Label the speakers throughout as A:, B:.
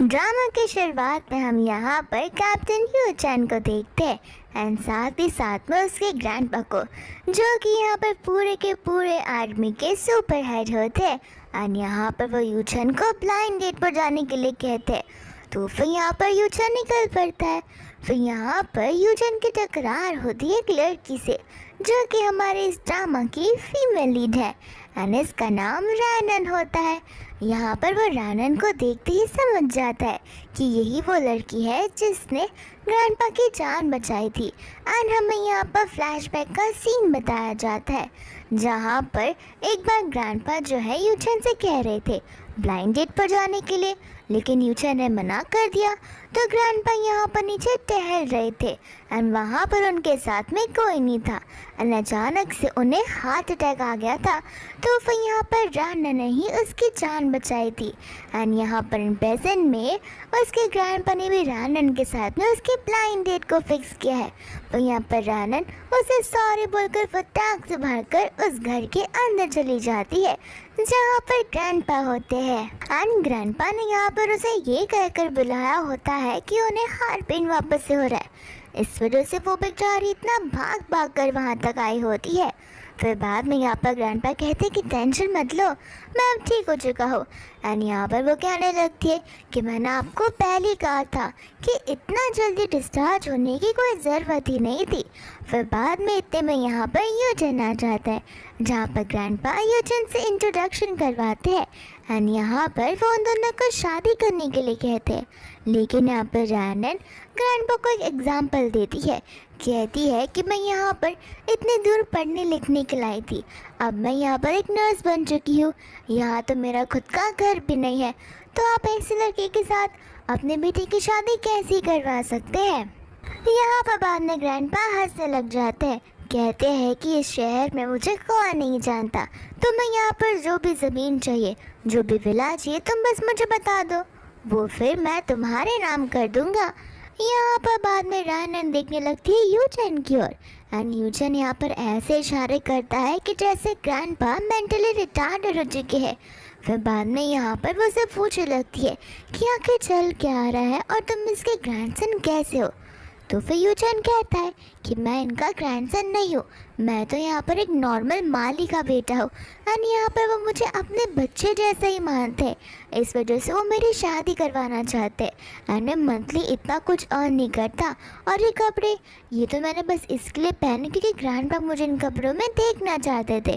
A: Drama की शुरुआत में हम यहाँ पर कैप्टन ह्यू चैन को देखते हैं एंड साथ ही साथ में उसके ग्रैंडपा को, जो कि यहाँ पर पूरे के पूरे आर्मी के सुपर हेड होते हैं। एंड यहाँ पर वो यू चैन को ब्लाइंड डेट पर जाने के लिए कहते हैं। तो फिर यहाँ पर यू चैन निकल पड़ता है। फिर यहाँ पर यू चैन की टकरार होती है एक लड़की से, जो कि हमारे इस ड्रामा की फीमेल लीड है एंड इसका नाम रैनन होता है। यहाँ पर वो रैनन को देखते ही समझ जाता है कि यही वो लड़की है जिसने ग्रैंडपा की जान बचाई थी। एंड हमें यहाँ पर फ्लैशबैक का सीन बताया जाता है, जहाँ पर एक बार ग्रैंडपा जो है यू चैन से कह रहे थे ब्लाइंड डेट पर जाने के लिए, लेकिन यू चैन ने मना कर दिया। तो ग्रैंडपा यहाँ पर नीचे टहल रहे थे एंड वहाँ पर उनके साथ में कोई नहीं था एंड अचानक से उन्हें हार्ट अटैक आ गया था। तो फिर यहाँ पर रैनन ने ही उसकी जान बचाई थी। एंड यहाँ पर प्रेजेंट में उसके ग्रैंडपा ने भी रैनन के साथ में उसके ब्लाइंड डेट को फिक्स किया है। तो यहाँ पर रैनन उसे सॉरी बोलकर फटाक से भागकर उस घर के अंदर चली जाती है जहाँ पर ग्रैंडपा होते हैं। एंड ग्रैंडपा ने यहाँ पर उसे ये कहकर बुलाया होता है कि उन्हें हार्ट पेन वापस से हो रहा है। इस वजह से वो बेचारी इतना भाग भाग कर वहाँ तक आई होती है। फिर बाद में यहाँ पर ग्रैंडपा कहते कि टेंशन मत लो, मैं अब ठीक हो चुका हूँ। एंड यहाँ पर वो कहने लगती है कि मैंने आपको पहले ही कहा था कि इतना जल्दी डिस्चार्ज होने की कोई ज़रूरत ही नहीं थी। फिर बाद में इतने में यहाँ पर यू चैन आ जाता है, जहाँ पर ग्रैंडपा यू चैन से इंट्रोडक्शन करवाते हैं। एंड यहाँ पर वो उन दोनों को शादी करने के लिए कहते हैं। लेकिन यहाँ पर रैनन ग्रैंडपा को एक एग्जाम्पल देती है, कहती है कि मैं यहाँ पर इतनी दूर पढ़ने लिखने के लाई थी, अब मैं यहाँ पर एक नर्स बन चुकी हूँ, यहाँ तो मेरा खुद का घर भी नहीं है, तो आप ऐसे लड़के के साथ अपने बेटे की शादी कैसे करवा सकते हैं। यहाँ पर बाद में ग्रैंडपा हंसने लग जाते हैं, कहते हैं कि इस शहर में मुझे कोई नहीं जानता, तो मैं यहाँ पर जो भी ज़मीन चाहिए, जो भी विला चाहिए, तुम बस मुझे बता दो, वो फिर मैं तुम्हारे नाम कर दूँगा। यहाँ पर बाद में रैनन देखने लगती है यू चैन की ओर एंड यू चैन यहाँ पर ऐसे इशारे करता है कि जैसे ग्रैंडपा मेंटली रिटार्ड हो चुके हैं। फिर बाद में यहाँ पर वो उसे पूछने लगती है कि आखिर चल क्या आ रहा है और तुम इसके ग्रैंडसन कैसे हो। तो फिर यू चैन कहता है कि मैं इनका ग्रैंडसन नहीं हूँ, मैं तो यहाँ पर एक नॉर्मल माली का बेटा हूँ एंड यहाँ पर वो मुझे अपने बच्चे जैसा ही मानते हैं, इस वजह से वो मेरी शादी करवाना चाहते हैं। एंड मैं मंथली इतना कुछ अर्न नहीं करता और ये कपड़े ये तो मैंने बस इसके लिए पहने क्योंकि ग्रैंडपा मुझे इन कपड़ों में देखना चाहते थे।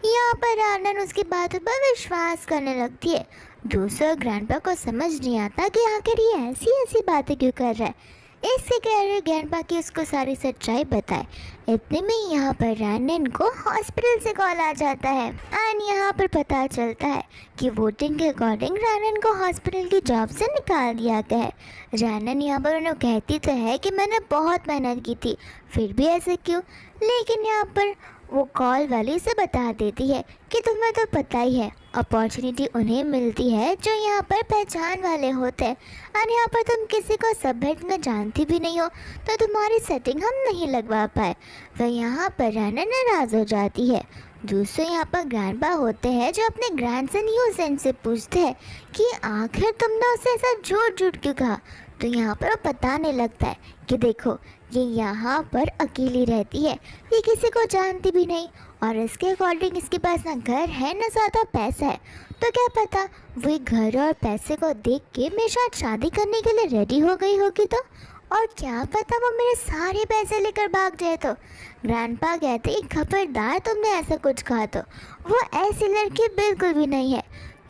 A: यहाँ पर रैनन उसकी बातों पर विश्वास करने लगती है। दूसरा ग्रैंडपा को समझ नहीं आता कि आखिर ये ऐसी ऐसी बातें क्यों कर रहा है। इससे कह रहे ग्रैंडपा की उसको सारी सच्चाई बताए। इतने में यहाँ पर रैनन को हॉस्पिटल से कॉल आ जाता है एंड यहाँ पर पता चलता है कि वोटिंग के अकॉर्डिंग रैनन को हॉस्पिटल की जॉब से निकाल दिया गया है। रैनन यहाँ पर उन्हें कहती तो है कि मैंने बहुत मेहनत की थी, फिर भी ऐसे क्यों, लेकिन यहाँ पर वो कॉल वाली से बता देती है कि तुम्हें तो पता ही है अपॉर्चुनिटी उन्हें मिलती है जो यहाँ पर पहचान वाले होते हैं और यहाँ पर तुम किसी को सबमिट में जानती भी नहीं हो, तो तुम्हारी सेटिंग हम नहीं लगवा पाए। वह यहाँ पर रैनन नाराज़ हो जाती है। दूसरे यहाँ पर ग्रैंडपा होते हैं जो अपने ग्रैंडसन यू चैन से पूछते हैं कि आखिर तुमने उसे ऐसा झूठ झूठ क्यों कहा। तो यहाँ पर वो बताने लगता है कि देखो ये यहाँ पर अकेली रहती है, ये किसी को जानती भी नहीं और इसके अकॉर्डिंग इसके पास ना घर है ना ज़्यादा पैसा है, तो क्या पता वो घर और पैसे को देख के मेरे साथ शादी करने के लिए रेडी हो गई होगी, तो और क्या पता वो मेरे सारे पैसे लेकर भाग जाए। तो ग्रैंडपा कहते खबरदार तुमने ऐसा कुछ कहा तो वो ऐसी लड़की बिल्कुल भी नहीं है।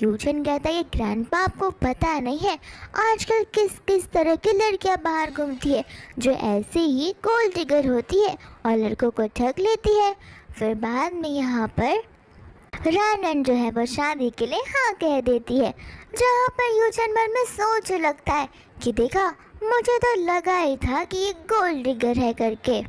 A: यू चैन कहता है कि ग्रैंडपा आपको पता नहीं है आजकल किस किस तरह की लड़कियां बाहर घूमती है जो ऐसे ही गोल्ड डिगर होती है और लड़कों को ठग लेती है। फिर बाद में यहाँ पर रैनन जो है वो शादी के लिए हाँ कह देती है, जहाँ पर यू चैन मन में सोच लगता है कि देखा मुझे तो लगा ही था कि ये गोल्ड डिगर है करके,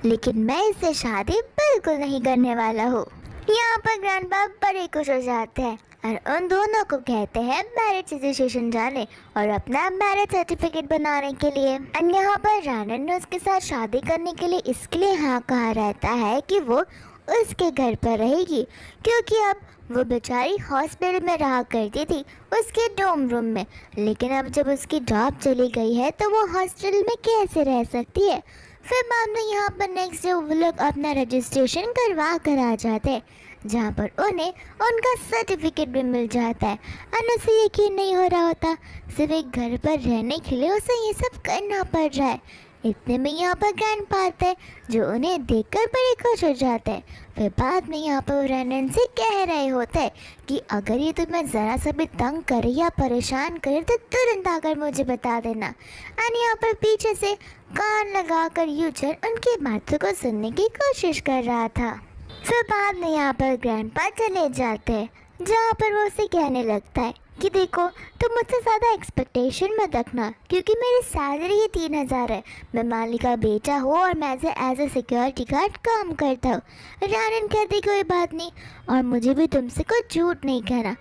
A: लेकिन मैं इससे शादी बिल्कुल नहीं करने वाला हूँ। यहाँ पर ग्रैंडपा बड़े खुश हो जाते हैं और उन दोनों को कहते हैं मैरिज रजिस्ट्रेशन जाने और अपना मैरिज सर्टिफिकेट बनाने के लिए। और यहाँ पर रैनन ने उसके साथ शादी करने के लिए इसके लिए हाँ कहा रहता है कि वो उसके घर पर रहेगी, क्योंकि अब वो बेचारी हॉस्पिटल में रहा करती थी उसके डोम रूम में, लेकिन अब जब उसकी जॉब चली गई है तो वो हॉस्टल में कैसे रह सकती है। फिर बाद में यहाँ पर नेक्स्ट डे वो लोग अपना रजिस्ट्रेशन करवा कर आ जाते हैं, जहाँ पर उन्हें उनका सर्टिफिकेट भी मिल जाता है। और उसे यकीन नहीं हो रहा होता, सिर्फ एक घर पर रहने के लिए उसे ये सब करना पड़ रहा है। इतने में यहाँ पर ग्रैंडपा आते हैं, जो उन्हें देखकर बड़े खुश हो जाते हैं। फिर बाद में यहाँ पर रैनन से कह रहे होते हैं कि अगर ये तुम्हें ज़रा सा भी तंग करे या परेशान करे तो तुरंत आकर मुझे बता देना। और यहाँ पर पीछे से कान लगाकर यूचर उनकी बातों को सुनने की कोशिश कर रहा था। फिर बाद में यहाँ पर ग्रैंडपा चले जाते हैं, जहाँ पर वो उसे कहने लगता है कि देखो तुम मुझसे ज़्यादा एक्सपेक्टेशन मत रखना, क्योंकि मेरी सैलरी ही 3,000 है। मैं मालिक का बेटा हूँ और मैं एज ए सिक्योरिटी गार्ड काम करता हूँ। रैनन कहती कोई बात नहीं, और मुझे भी तुमसे कुछ झूठ नहीं कहना।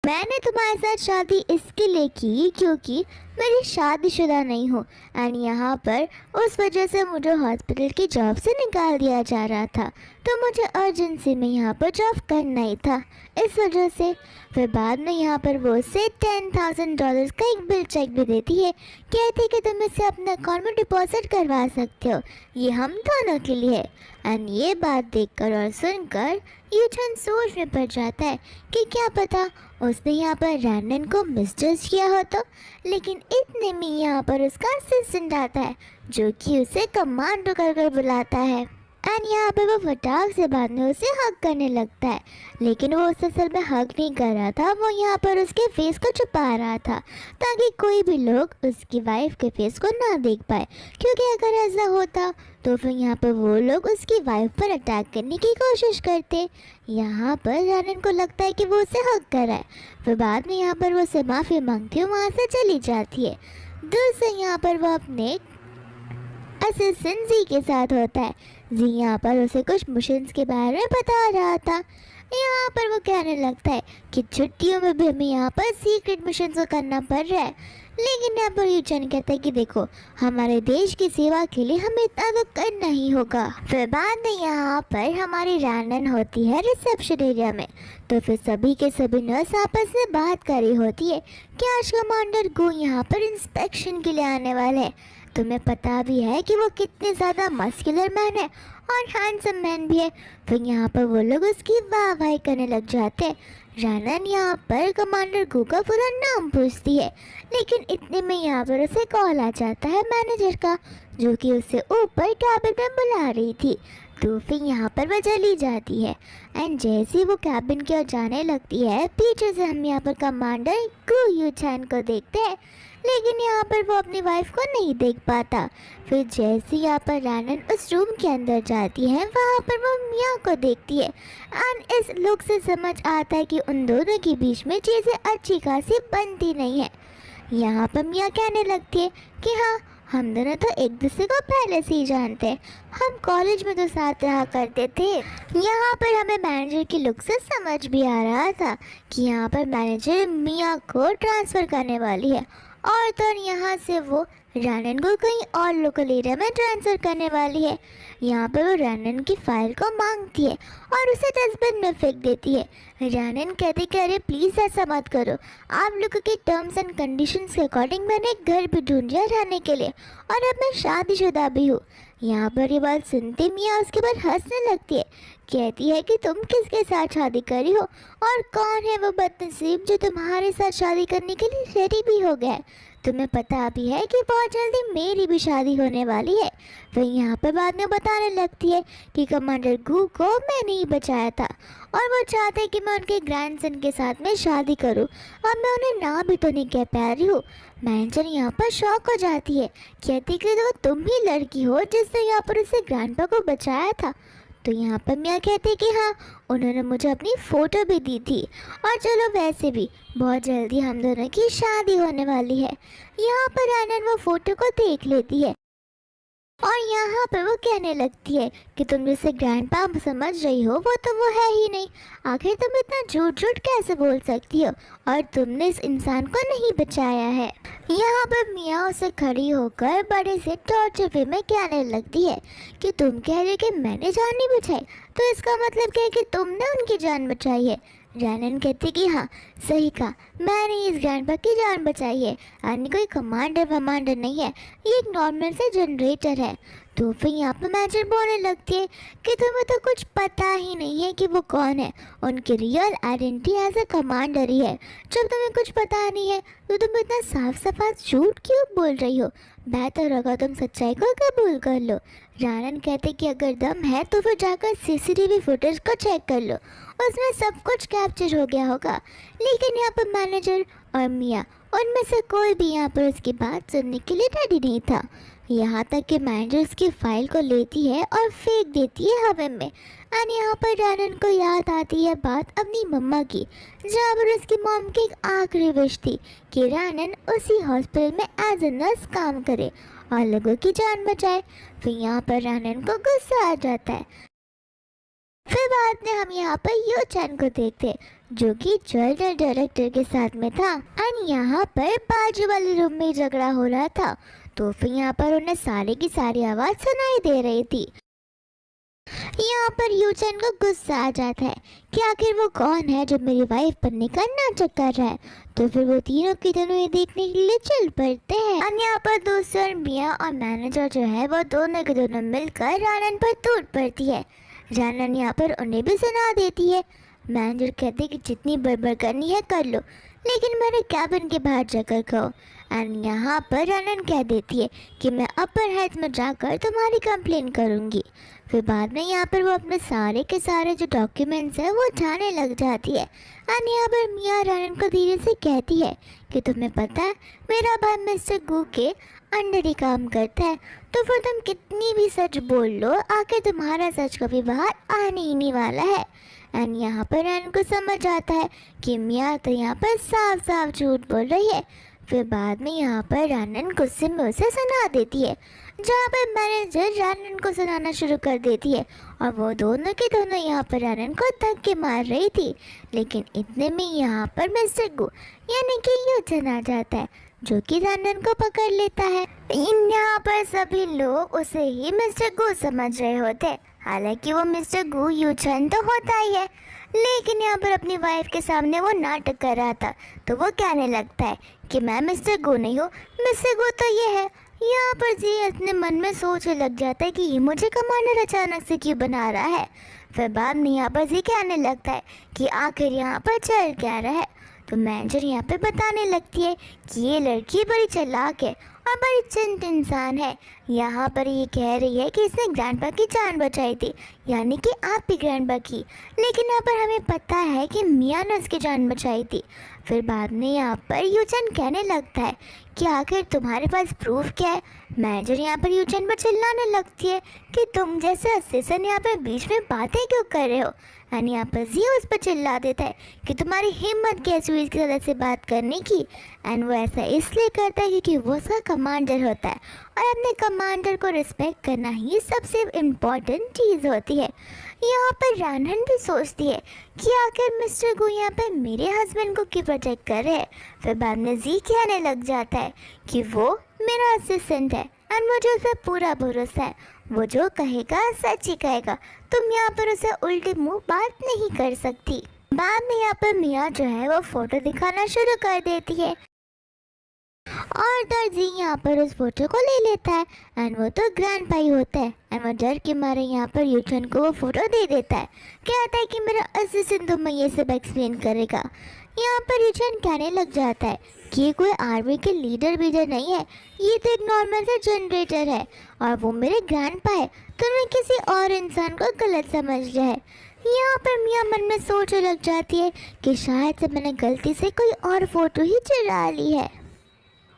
A: मैंने तुम्हारे साथ शादी इसके लिए की क्योंकि मेरी शादीशुदा नहीं हूँ, एंड यहाँ पर उस वजह से मुझे हॉस्पिटल की जॉब से निकाल दिया जा रहा था, तो मुझे अर्जेंसी में यहाँ पर जॉब करना ही था, इस वजह से। फिर बाद में यहाँ पर वो उसे $10,000 का एक बिल चेक भी देती है, कहती है कि तुम इसे अपने अकाउंट में डिपॉजिट करवा सकते हो, ये हम दोनों के लिए है। एंड ये बात देखकर और सुनकर यूचन सोच में पड़ जाता है कि क्या पता उसने यहाँ पर रैंडन को मिसजज किया हो तो। लेकिन इतने में यहाँ पर उसका असिस्टेंट आता है, जो कि उसे कमांडो कर बुलाता है। एंड यहाँ पर वो फटाक से बाद में उसे हक करने लगता है, लेकिन वो उस असल में हक नहीं कर रहा था, वो यहाँ पर उसके फेस को छुपा रहा था ताकि कोई भी लोग उसकी वाइफ के फेस को ना देख पाए, क्योंकि अगर ऐसा होता तो फिर यहाँ पर वो लोग उसकी वाइफ पर अटैक करने की कोशिश करते। यहाँ पर रैनन को लगता है कि वो उसे हक कर रहा है। फिर बाद में यहाँ पर वो उसे माफ़ी मांगती है, वहाँ से चली जाती है। दूर से यहाँ पर वो अपने असिस्टेंट जी के साथ होता है। जी यहाँ पर उसे कुछ मिशंस के बारे में बता रहा था। यहाँ पर वो कहने लगता है कि छुट्टियों में भी हमें यहाँ पर सीक्रेट मिशंस को करना पड़ रहा है, लेकिन यहाँ पर यूचन कहता है कि देखो हमारे देश की सेवा के लिए हमें इतना तो करना ही होगा। फिर बाद में यहाँ पर हमारी रैंडन होती है रिसेप्शन एरिया में, तो फिर सभी के सभी नर्स आपस में बात कर रही होती है कि आज कमांडर गो यहाँ पर इंस्पेक्शन के लिए आने वाले हैं। तुम्हें पता भी है कि वो कितने ज़्यादा मस्कुलर मैन है और हैंडसम मैन भी है। फिर यहाँ पर वो लोग उसकी वाहवाही करने लग जाते हैं। रैनन यहाँ पर कमांडर गो का पूरा नाम पूछती है, लेकिन इतने में यहाँ पर उसे कॉल आ जाता है मैनेजर का, जो कि उसे ऊपर कैबिन में बुला रही थी। तो फिर यहाँ पर वह चली जाती है, एंड जैसे वो कैबिन की ओर जाने लगती है, पीछे से हम यहाँ पर कमांडर गो यूचैन को देखते हैं, लेकिन यहाँ पर वो अपनी वाइफ को नहीं देख पाता। फिर जैसे यहाँ पर रैनन उस रूम के अंदर जाती है, वहाँ पर वो मिया को देखती है, एंड इस लुक से समझ आता है कि उन दोनों के बीच में चीज़ें अच्छी खासी बनती नहीं है। यहाँ पर मिया कहने लगती है कि हाँ, हम दोनों तो एक दूसरे को पहले से ही जानते हैं, हम कॉलेज में तो साथ रहा करते थे। यहाँ पर हमें मैनेजर की लुक से समझ भी आ रहा था कि यहाँ पर मैनेजर मिया को ट्रांसफ़र करने वाली है, और तो यहाँ से वो रैनन को कहीं और लोकल एरिया में ट्रांसफ़र करने वाली है। यहाँ पर वो रैनन की फ़ाइल को मांगती है और उसे डस्टबिन में फेंक देती है। रैनन कहती कि अरे प्लीज़ ऐसा मत करो, आप लोगों के टर्म्स एंड कंडीशंस के अकॉर्डिंग मैंने एक घर भी ढूंढ लिया रहने के लिए, और अब मैं शादीशुदा भी हूँ। यहाँ पर ये बात सुनते मियाँ उसके बाद हंसने लगती है, कहती है कि तुम किसके साथ शादी करी हो और कौन है वो बदनसीब जो तुम्हारे साथ शादी करने के लिए रेडी भी हो गया है। तुम्हें पता भी है कि बहुत जल्दी मेरी भी शादी होने वाली है। फिर यहाँ पर बाद में बताने लगती है कि कमांडर गू को मैंने ही बचाया था और वो चाहते हैं कि मैं उनके ग्रैंडसन के साथ में शादी करूं, और मैं उन्हें ना भी तो नहीं कह पा रही हूँ। मैनेजर यहाँ पर शॉक हो जाती है, कहती कि तो तुम ही लड़की हो जिसने यहाँ पर उसे ग्रैंडपा को बचाया था। तो यहाँ पर मियाँ कहते कि हाँ, उन्होंने मुझे अपनी फ़ोटो भी दी थी, और चलो वैसे भी बहुत जल्दी हम दोनों की शादी होने वाली है। यहाँ पर आनंद वो फ़ोटो को देख लेती है और यहाँ पर वो कहने लगती है कि तुम जिसे ग्रैंडपा समझ रही हो वो तो वो है ही नहीं, आखिर तुम इतना झूठ झूठ कैसे बोल सकती हो, और तुमने इस इंसान को नहीं बचाया है। यहाँ पर मियाँ उसे खड़ी होकर बड़े से टॉर्चर वे में कहने लगती है कि तुम कह रहे हो कि मैंने जान नहीं बचाई, तो इसका मतलब क्या है कि तुमने उनकी जान बचाई है। रैनन कहती कि हाँ सही कहा, मैंने इस ग्रैंडपा की जान बचाई है। यानी कोई कमांडर वमांडर नहीं है, ये एक नॉर्मल सा जनरेटर है। तो फिर यहाँ पर मैनेजर बोलने लगती है कि तुम्हें तो कुछ पता ही नहीं है कि वो कौन है। उनकी real identity as a commander ही है। जब तुम्हें कुछ पता नहीं है तो तुम इतना साफ साफ झूठ क्यों बोल रही हो? बेहतर होगा तुम सच्चाई को कबूल कर लो। रैनन कहते कि अगर दम है तो फिर जाकर सीसीटीवी फुटेज को चेक कर लो, उसमें सब कुछ कैप्चर हो गया होगा। लेकिन यहाँ पर मैनेजर और मिया उनमें से कोई भी यहाँ पर उसकी बात सुनने के लिए रेडी नहीं था। यहाँ तक कि मैनेजर उसकी फाइल को लेती है और फेंक देती है हवा में। और यहाँ पर रैनन को याद आती है बात अपनी मम्मा की, जहाँ पर उसकी मॉम की एक आखिरी विश थी कि रैनन उसी हॉस्पिटल में एज ए नर्स काम करे और लोगों की जान बचाए। फिर यहाँ पर रैनन को गुस्सा आ जाता है। फिर बाद में हम यहाँ पर यो चैन को देखते हैं, जो कि ज्वेलरी डायरेक्टर के साथ में था। और यहाँ पर बाजू वाले रूम में झगड़ा हो रहा था। तो फिर यहाँ पर उन्हें सारी की सारी आवाज़ सुनाई दे रही थी। यहाँ पर यूचन को गुस्सा आ जाता है कि आखिर वो कौन है जो मेरी वाइफ बनने का नाटक कर रहा है। तो फिर वो तीनों की दोनों ये देखने के लिए चल पड़ते हैं। और यहाँ पर दूसरा मिया और मैनेजर जो है वो दोनों के दोनों मिलकर रैनन पर टूट पड़ती है। रैनन यहाँ पर उन्हें भी सुना देती है। मैनेजर कहते कि जितनी बड़बड़ करनी है कर लो, लेकिन मेरे कैबिन के बाहर जाकर कहो। एंड यहाँ पर रैनन कह देती है कि मैं अपर हेड में जाकर तुम्हारी कंप्लेन करूँगी। फिर बाद में यहाँ पर वो अपने सारे के सारे जो डॉक्यूमेंट्स हैं वो जाने लग जाती है। एंड यहाँ पर मिया रैनन को धीरे से कहती है कि तुम्हें पता है मेरा भाई मिस्टर गू के अंडर ही काम करता है, तो फिर तुम कितनी भी सच बोल लो आखिर तुम्हारा सच कभी बाहर आने ही नहीं वाला है। एंड यहाँ पर रैनन को समझ आता है कि मिया तो यहाँ पर साफ साफ झूठ बोल रही है। फिर बाद में यहाँ पर रैनन गुस्से में उसे सुना देती है, जहाँ पर मैनेजर रैनन को सुनाना शुरू कर देती है। और वो दोनों के दोनों यहाँ पर रैनन को धक्के मार रही थी। लेकिन इतने में यहाँ पर मिस्टर गू यानी कि यूचन आ जाता है, जो कि रैनन को पकड़ लेता है। यहाँ पर सभी लोग उसे ही मिस्टर गू समझ रहे होते, हालांकि वो मिस्टर गू यूचन तो होता ही है। लेकिन यहाँ पर अपनी वाइफ के सामने वो नाटक कर रहा था, तो वो कहने लगता है कि मैं मिस्टर गू नहीं हूँ, मिस्टर गू तो ये है। यहाँ पर जी अपने मन में सोचने लग जाता है कि ये मुझे कमांडर अचानक से क्यों बना रहा है। फिर बाद में यहाँ पर जी कहने लगता है कि आखिर यहाँ पर चल क्या रहा है। तो मैनेजर यहाँ पे बताने लगती है कि ये लड़की बड़ी चालाक है और बड़ी चिंत इंसान है। यहाँ पर ये कह रही है कि इसने ग्रैंडपा की जान बचाई थी, यानी कि आपकी ग्रैंडपा की। लेकिन यहाँ पर हमें पता है कि मिया ने उसकी जान बचाई थी। फिर बाद में यहाँ पर यूचन कहने लगता है कि आखिर तुम्हारे पास प्रूफ क्या है। मैनेजर यहाँ पर यूचन पर चिल्लाने लगती है कि तुम जैसे असिस्टेंट यहाँ पर बीच में बातें क्यों कर रहे हो। एंड यहाँ पर जी उस पर चिल्ला देता है कि तुम्हारी हिम्मत कैसी हुई इसकी तरह से बात करने की। एंड वो ऐसा इसलिए करता है क्योंकि वो उसका कमांडर होता है और अपने कमांडर को रिस्पेक्ट करना ही सबसे इम्पॉर्टेंट चीज़ होती है। यहाँ पर रैनन भी सोचती है कि आखिर मिस्टर गू यहाँ पर मेरे हस्बैंड को क्यों प्रोटेक्ट कर रहे हैं। फिर बाद में जी कहने लग जाता है कि वो मेरा असिस्टेंट है एंड मुझे उस पर पूरा भरोसा है, वो जो कहेगा सच ही कहेगा, तुम यहाँ पर उसे उल्टे मुंह बात नहीं कर सकती। बाद में यहाँ पर मिया जो है वो फोटो दिखाना शुरू कर देती है और दर्जी यहाँ पर उस फोटो को ले लेता है। एंड वो तो ग्रैंड भाई होता है एंड वो डर के मारे यहाँ पर यूचन को वो फोटो दे देता है, कहता है कि मेरा असिस्टेंट तुम्हें ये सब एक्सप्लेन करेगा। यहाँ पर यूचन कहने लग जाता है कि ये कोई आर्मी के लीडर वीडर नहीं है, ये तो एक नॉर्मल सा जनरेटर है और वो मेरे ग्रैंडपा है, तुम्हें किसी और इंसान को गलत समझ रहा है। यहाँ पर मियाँ मन में सोचने लग जाती है कि शायद से मैंने गलती से कोई और फोटो ही चुरा ली है।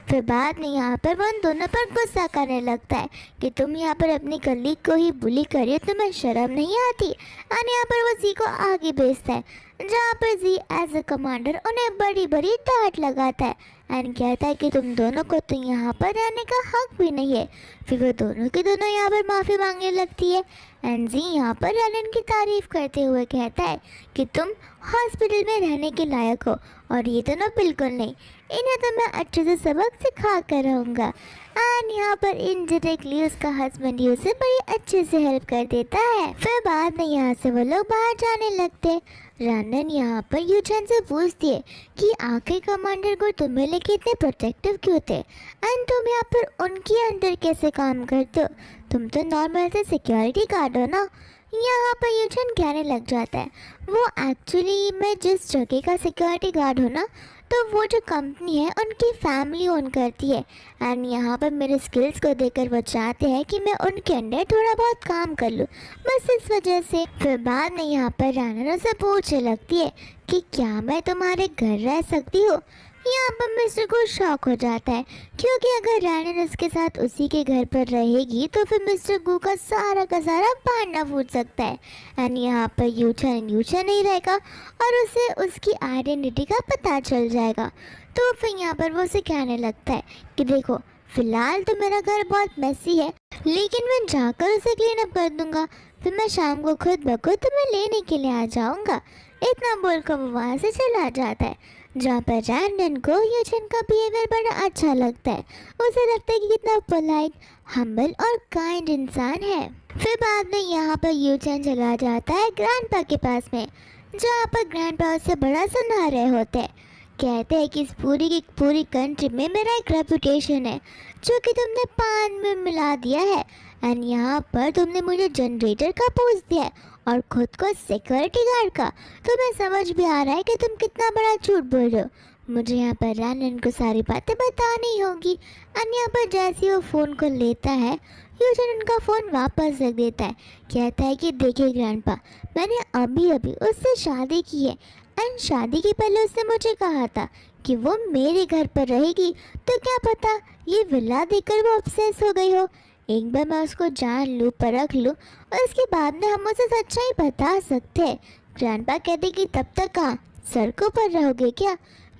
A: फिर बाद में यहाँ पर वो उन दोनों पर गुस्सा करने लगता है कि तुम यहाँ पर अपनी कलीग को ही बुली करिए, तुम्हें शर्म नहीं आती। और यहाँ पर वो जी को आगे भेजता है, जहाँ पर जी एज अ कमांडर उन्हें बड़ी बड़ी डांट लगाता है एंड कहता है कि तुम दोनों को तो यहाँ पर रहने का हक भी नहीं है। फिर वो दोनों के दोनों यहाँ पर माफ़ी मांगने लगती है एंड जी यहाँ पर रैनन की तारीफ़ करते हुए कहता है कि तुम हॉस्पिटल में रहने के लायक हो और ये दोनों बिल्कुल नहीं, इन्हें तो मैं अच्छे से सबक सिखा कर रहूँगा। एंड यहाँ पर इनडायरेक्टली उसका हस्बैंड उसे बड़ी अच्छे से हेल्प कर देता है। फिर बाद में यहाँ से वो लोग बाहर जाने लगते हैं। रानन यहाँ पर यूचन से पूछती है कि आखिर कमांडर को तुम्हें लेके इतने प्रोटेक्टिव क्यों थे एंड तुम यहाँ पर उनके अंडर कैसे काम करते हो, तुम तो नॉर्मल से सिक्योरिटी गार्ड हो ना। यहाँ पर यूचन कहने लग जाता है वो एक्चुअली मैं जिस जगह का सिक्योरिटी गार्ड हूँ ना, तो वो जो कंपनी है उनकी फैमिली ओन करती है एंड यहाँ पर मेरे स्किल्स को देखकर वो चाहते हैं कि मैं उनके अंडर थोड़ा बहुत काम कर लूँ, बस इस वजह से। फिर बाद में यहाँ पर रानन से पूछने लगती है कि क्या मैं तुम्हारे घर रह सकती हूँ। यहाँ पर मिस्टर को शॉक हो जाता है क्योंकि अगर रानन उसके साथ उसी के घर पर रहेगी तो फिर मिस्टर गू का सारा भांडा फूट सकता है एंड यहाँ पर यूचन नहीं रहेगा और उसे उसकी आइडेंटिटी का पता चल जाएगा। तो फिर यहाँ पर वो उसे कहने लगता है कि देखो फिलहाल तो मेरा घर बहुत मैसी है, लेकिन मैं जाकर उसे क्लीन अप कर दूंगा, फिर मैं शाम को खुद ब खुद तुम्हें लेने के लिए आ जाऊंगा। इतना बोलकर वो वहाँ से चला जाता है, जहाँ पर रैंडन को यूचन का बिहेवियर बड़ा अच्छा लगता है। उसे लगता है कि कितना पोलाइट, हम्बल और काइंड इंसान है। फिर बाद में यहाँ पर यूचन चला जाता है ग्रैंडपा के पास में, जहाँ पर ग्रैंडपा उससे बड़ा सुना रहे होते हैं। कहते हैं कि इस पूरी की पूरी कंट्री में मेरा एक रेपुटेशन है जो कि तुमने पान में मिला दिया है एंड यहाँ पर तुमने मुझे जनरेटर का पोस्ट दिया है और खुद को सिक्योरिटी गार्ड का। तुम्हें समझ भी आ रहा है कि तुम कितना बड़ा झूठ बोल रहे हो। मुझे यहाँ पर रैनन को सारी बातें बतानी होगी एंड यहाँ पर जैसे ही वो फ़ोन को लेता है यूजन उनका फ़ोन वापस रख देता है। कहता है कि देखिए ग्रैंडपा, मैंने अभी उससे शादी की है एंड शादी के पहले उसने मुझे कहा था कि वो मेरे घर पर रहेगी, तो क्या पता ये विला देखकर वो ऑब्सेस हो गई हो। एक बार मैं उसको जान लूँ, परख लूँ और उसके बाद में हम उसे सच्चाई बता सकते हैं। ग्रैंडपा कहते कि तब तक कहाँ सड़कों पर रहोगे क्या।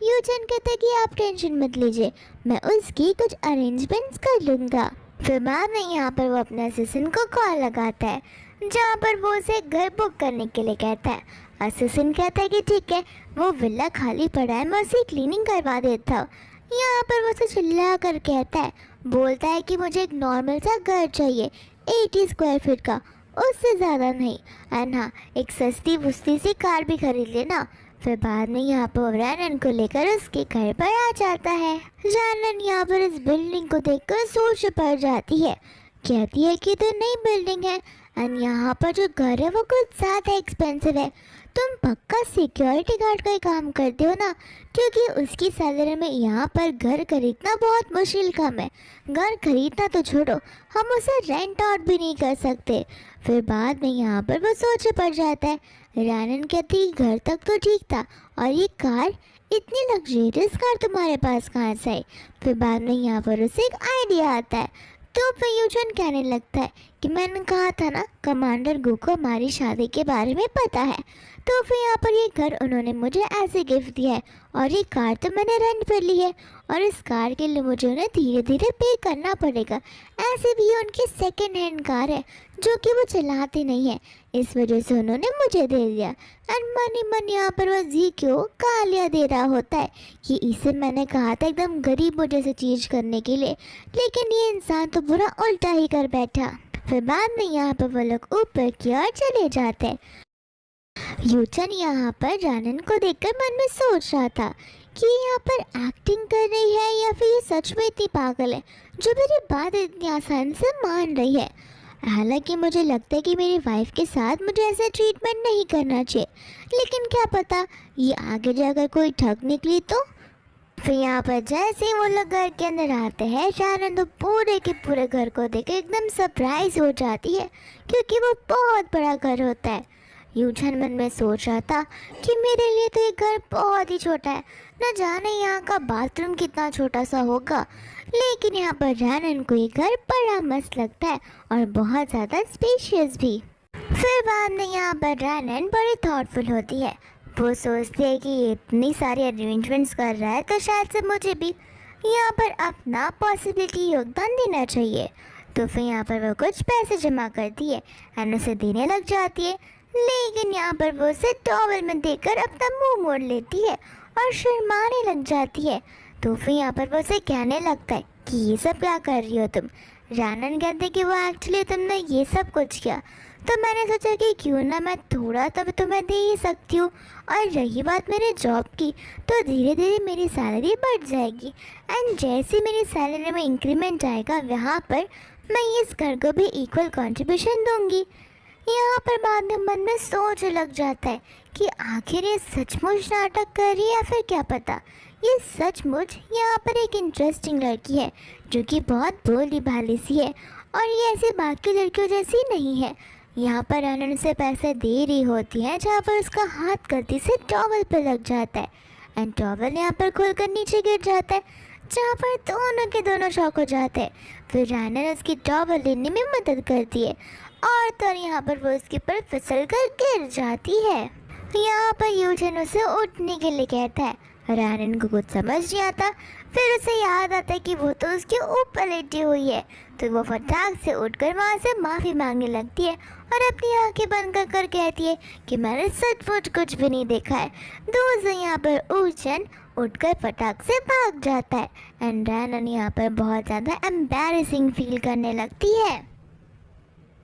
A: यूजन कहते कि आप टेंशन मत लीजिए, मैं उसकी कुछ अरेंजमेंट्स कर लूँगा। फिर बाद में यहाँ पर वो अपने असिस्टेंट को कॉल लगाता है, जहाँ पर वो उसे घर बुक करने के लिए कहता है। असिस्टेंट कहता है कि ठीक है, वो विला खाली पड़ा है, मैं उसे क्लीनिंग करवा देता हूँ। यहाँ पर वो उसे चिल्ला कर कहता है, बोलता है कि मुझे एक नॉर्मल सा घर चाहिए 80 स्क्वायर फीट का, उससे ज़्यादा नहीं, एंड हाँ एक सस्ती वस्ती सी कार भी खरीद लेना। फिर बाद में यहाँ पर रैनन को लेकर उसके घर पर आ जाता है। रैनन यहाँ पर इस बिल्डिंग को देखकर सोच पड़ जाती है, कहती है कि तो नई बिल्डिंग है एंड यहाँ पर जो घर है वो कुछ ज़्यादा एक्सपेंसिव है। तुम पक्का सिक्योरिटी गार्ड का ही काम करते हो ना, क्योंकि उसकी सैलरी में यहाँ पर घर खरीदना बहुत मुश्किल काम है। घर खरीदना तो छोड़ो, हम उसे रेंट आउट भी नहीं कर सकते। फिर बाद में यहाँ पर वो सोच पड़ जाता है। रैनन कहती घर तक तो ठीक था और ये कार, इतनी लग्जरियस कार तुम्हारे पास कहाँ से आई। फिर बाद में यहाँ पर उसे एक आइडिया आता है, तो फिर यूजन कहने लगता है कि मैंने कहा था ना कमांडर गू को हमारी शादी के बारे में पता है, तो फिर यहाँ पर ये घर उन्होंने मुझे ऐसे गिफ्ट दिया है और ये कार तो मैंने रेंट पर ली है और इस कार के लिए मुझे उन्हें धीरे धीरे पे करना पड़ेगा। ऐसे भी ये उनकी सेकेंड हैंड कार है जो कि वो चलाते नहीं है, इस वजह से उन्होंने मुझे दे दिया। एंड मनी मन यहाँ पर वो जी क्यों गालियाँ दे रहा होता है कि इसे मैंने कहा था एकदम गरीबों जैसे चीज करने के लिए, लेकिन ये इंसान तो बुरा उल्टा ही कर बैठा। फिर बाद में यहाँ पर वो लोग ऊपर की ओर चले जाते हैं। यूचन यहाँ पर रैनन को देखकर मन में सोच रहा था कि यहाँ पर एक्टिंग कर रही है या फिर ये सच में इतनी पागल है जो मेरी बात इतनी आसानी से मान रही है। हालांकि मुझे लगता है कि मेरी वाइफ के साथ मुझे ऐसा ट्रीटमेंट नहीं करना चाहिए, लेकिन क्या पता ये आगे जाकर कोई ठग निकली तो। फिर यहाँ पर जैसे ही वो लोग घर के अंदर आते हैं, रैनन तो पूरे के पूरे घर को देख एकदम सरप्राइज हो जाती है क्योंकि वो बहुत बड़ा घर होता है। यूजन मन में सोच रहा था कि मेरे लिए तो ये घर बहुत ही छोटा है, न जाने यहाँ का बाथरूम कितना छोटा सा होगा, लेकिन यहाँ पर रैनन को ये घर बड़ा मस्त लगता है और बहुत ज़्यादा स्पेशियस भी। फिर बाद में यहाँ पर रैनन बड़ी थॉटफुल होती है, वो सोचती है कि ये इतनी सारी अरेंजमेंट्स कर रहा है तो शायद से मुझे भी यहाँ पर अपना पॉसिबिलिटी योगदान देना चाहिए। तो फिर यहाँ पर वो कुछ पैसे जमा करती है एंड उसे देने लग जाती है, लेकिन यहाँ पर वो उसे टॉवल में देकर अपना मुंह मोड़ लेती है और शर्माने लग जाती है। तो फिर यहाँ पर वो उसे कहने लगता है कि ये सब क्या कर रही हो तुम। रानन कहते कि वो एक्चुअली तुमने ये सब कुछ किया, तो मैंने सोचा कि क्यों ना मैं थोड़ा तो तुम्हें दे ही सकती हूँ। और रही बात मेरे जॉब की, तो धीरे धीरे मेरी सैलरी बढ़ जाएगी एंड जैसे मेरी सैलरी में इंक्रीमेंट आएगा वहाँ पर मैं इस घर को भी इक्वल कंट्रीब्यूशन दूंगी। यहाँ पर बाद में मन में सोच लग जाता है कि आखिर ये सचमुच नाटक कर रही है या फिर क्या पता ये सचमुच यहाँ पर एक इंटरेस्टिंग लड़की है जो कि बहुत भोली भाली सी है और ये ऐसी बाकी लड़कियों जैसी नहीं है। यहाँ पर रानन से पैसे दे रही होती है जहाँ पर उसका हाथ गलती से टॉवल पर लग जाता है एंड टॉवल यहाँ पर खुलकर नीचे गिर जाता है, जहाँ पर दोनों के दोनों शॉक हो जाते हैं। फिर रानन उसकी टॉवल लेने में मदद करती है और तो यहाँ पर वो उसके ऊपर फिसल कर गिर जाती है। यहाँ पर यूजन उसे उठने के लिए कहता है। रानन को कुछ समझ नहीं आता, फिर उसे याद आता है कि वो तो उसके ऊपर लेटी हुई है, तो वो फटाक से उठकर वहाँ से माफ़ी मांगने लगती है और अपनी आंखें बंद कर कर कहती है कि मैंने सचमुच कुछ भी नहीं देखा है। दूसरे यहाँ पर ऊचन उठकर फटाक से भाग जाता है एंड रानन यहाँ पर बहुत ज़्यादा एम्बैरेसिंग फील करने लगती है।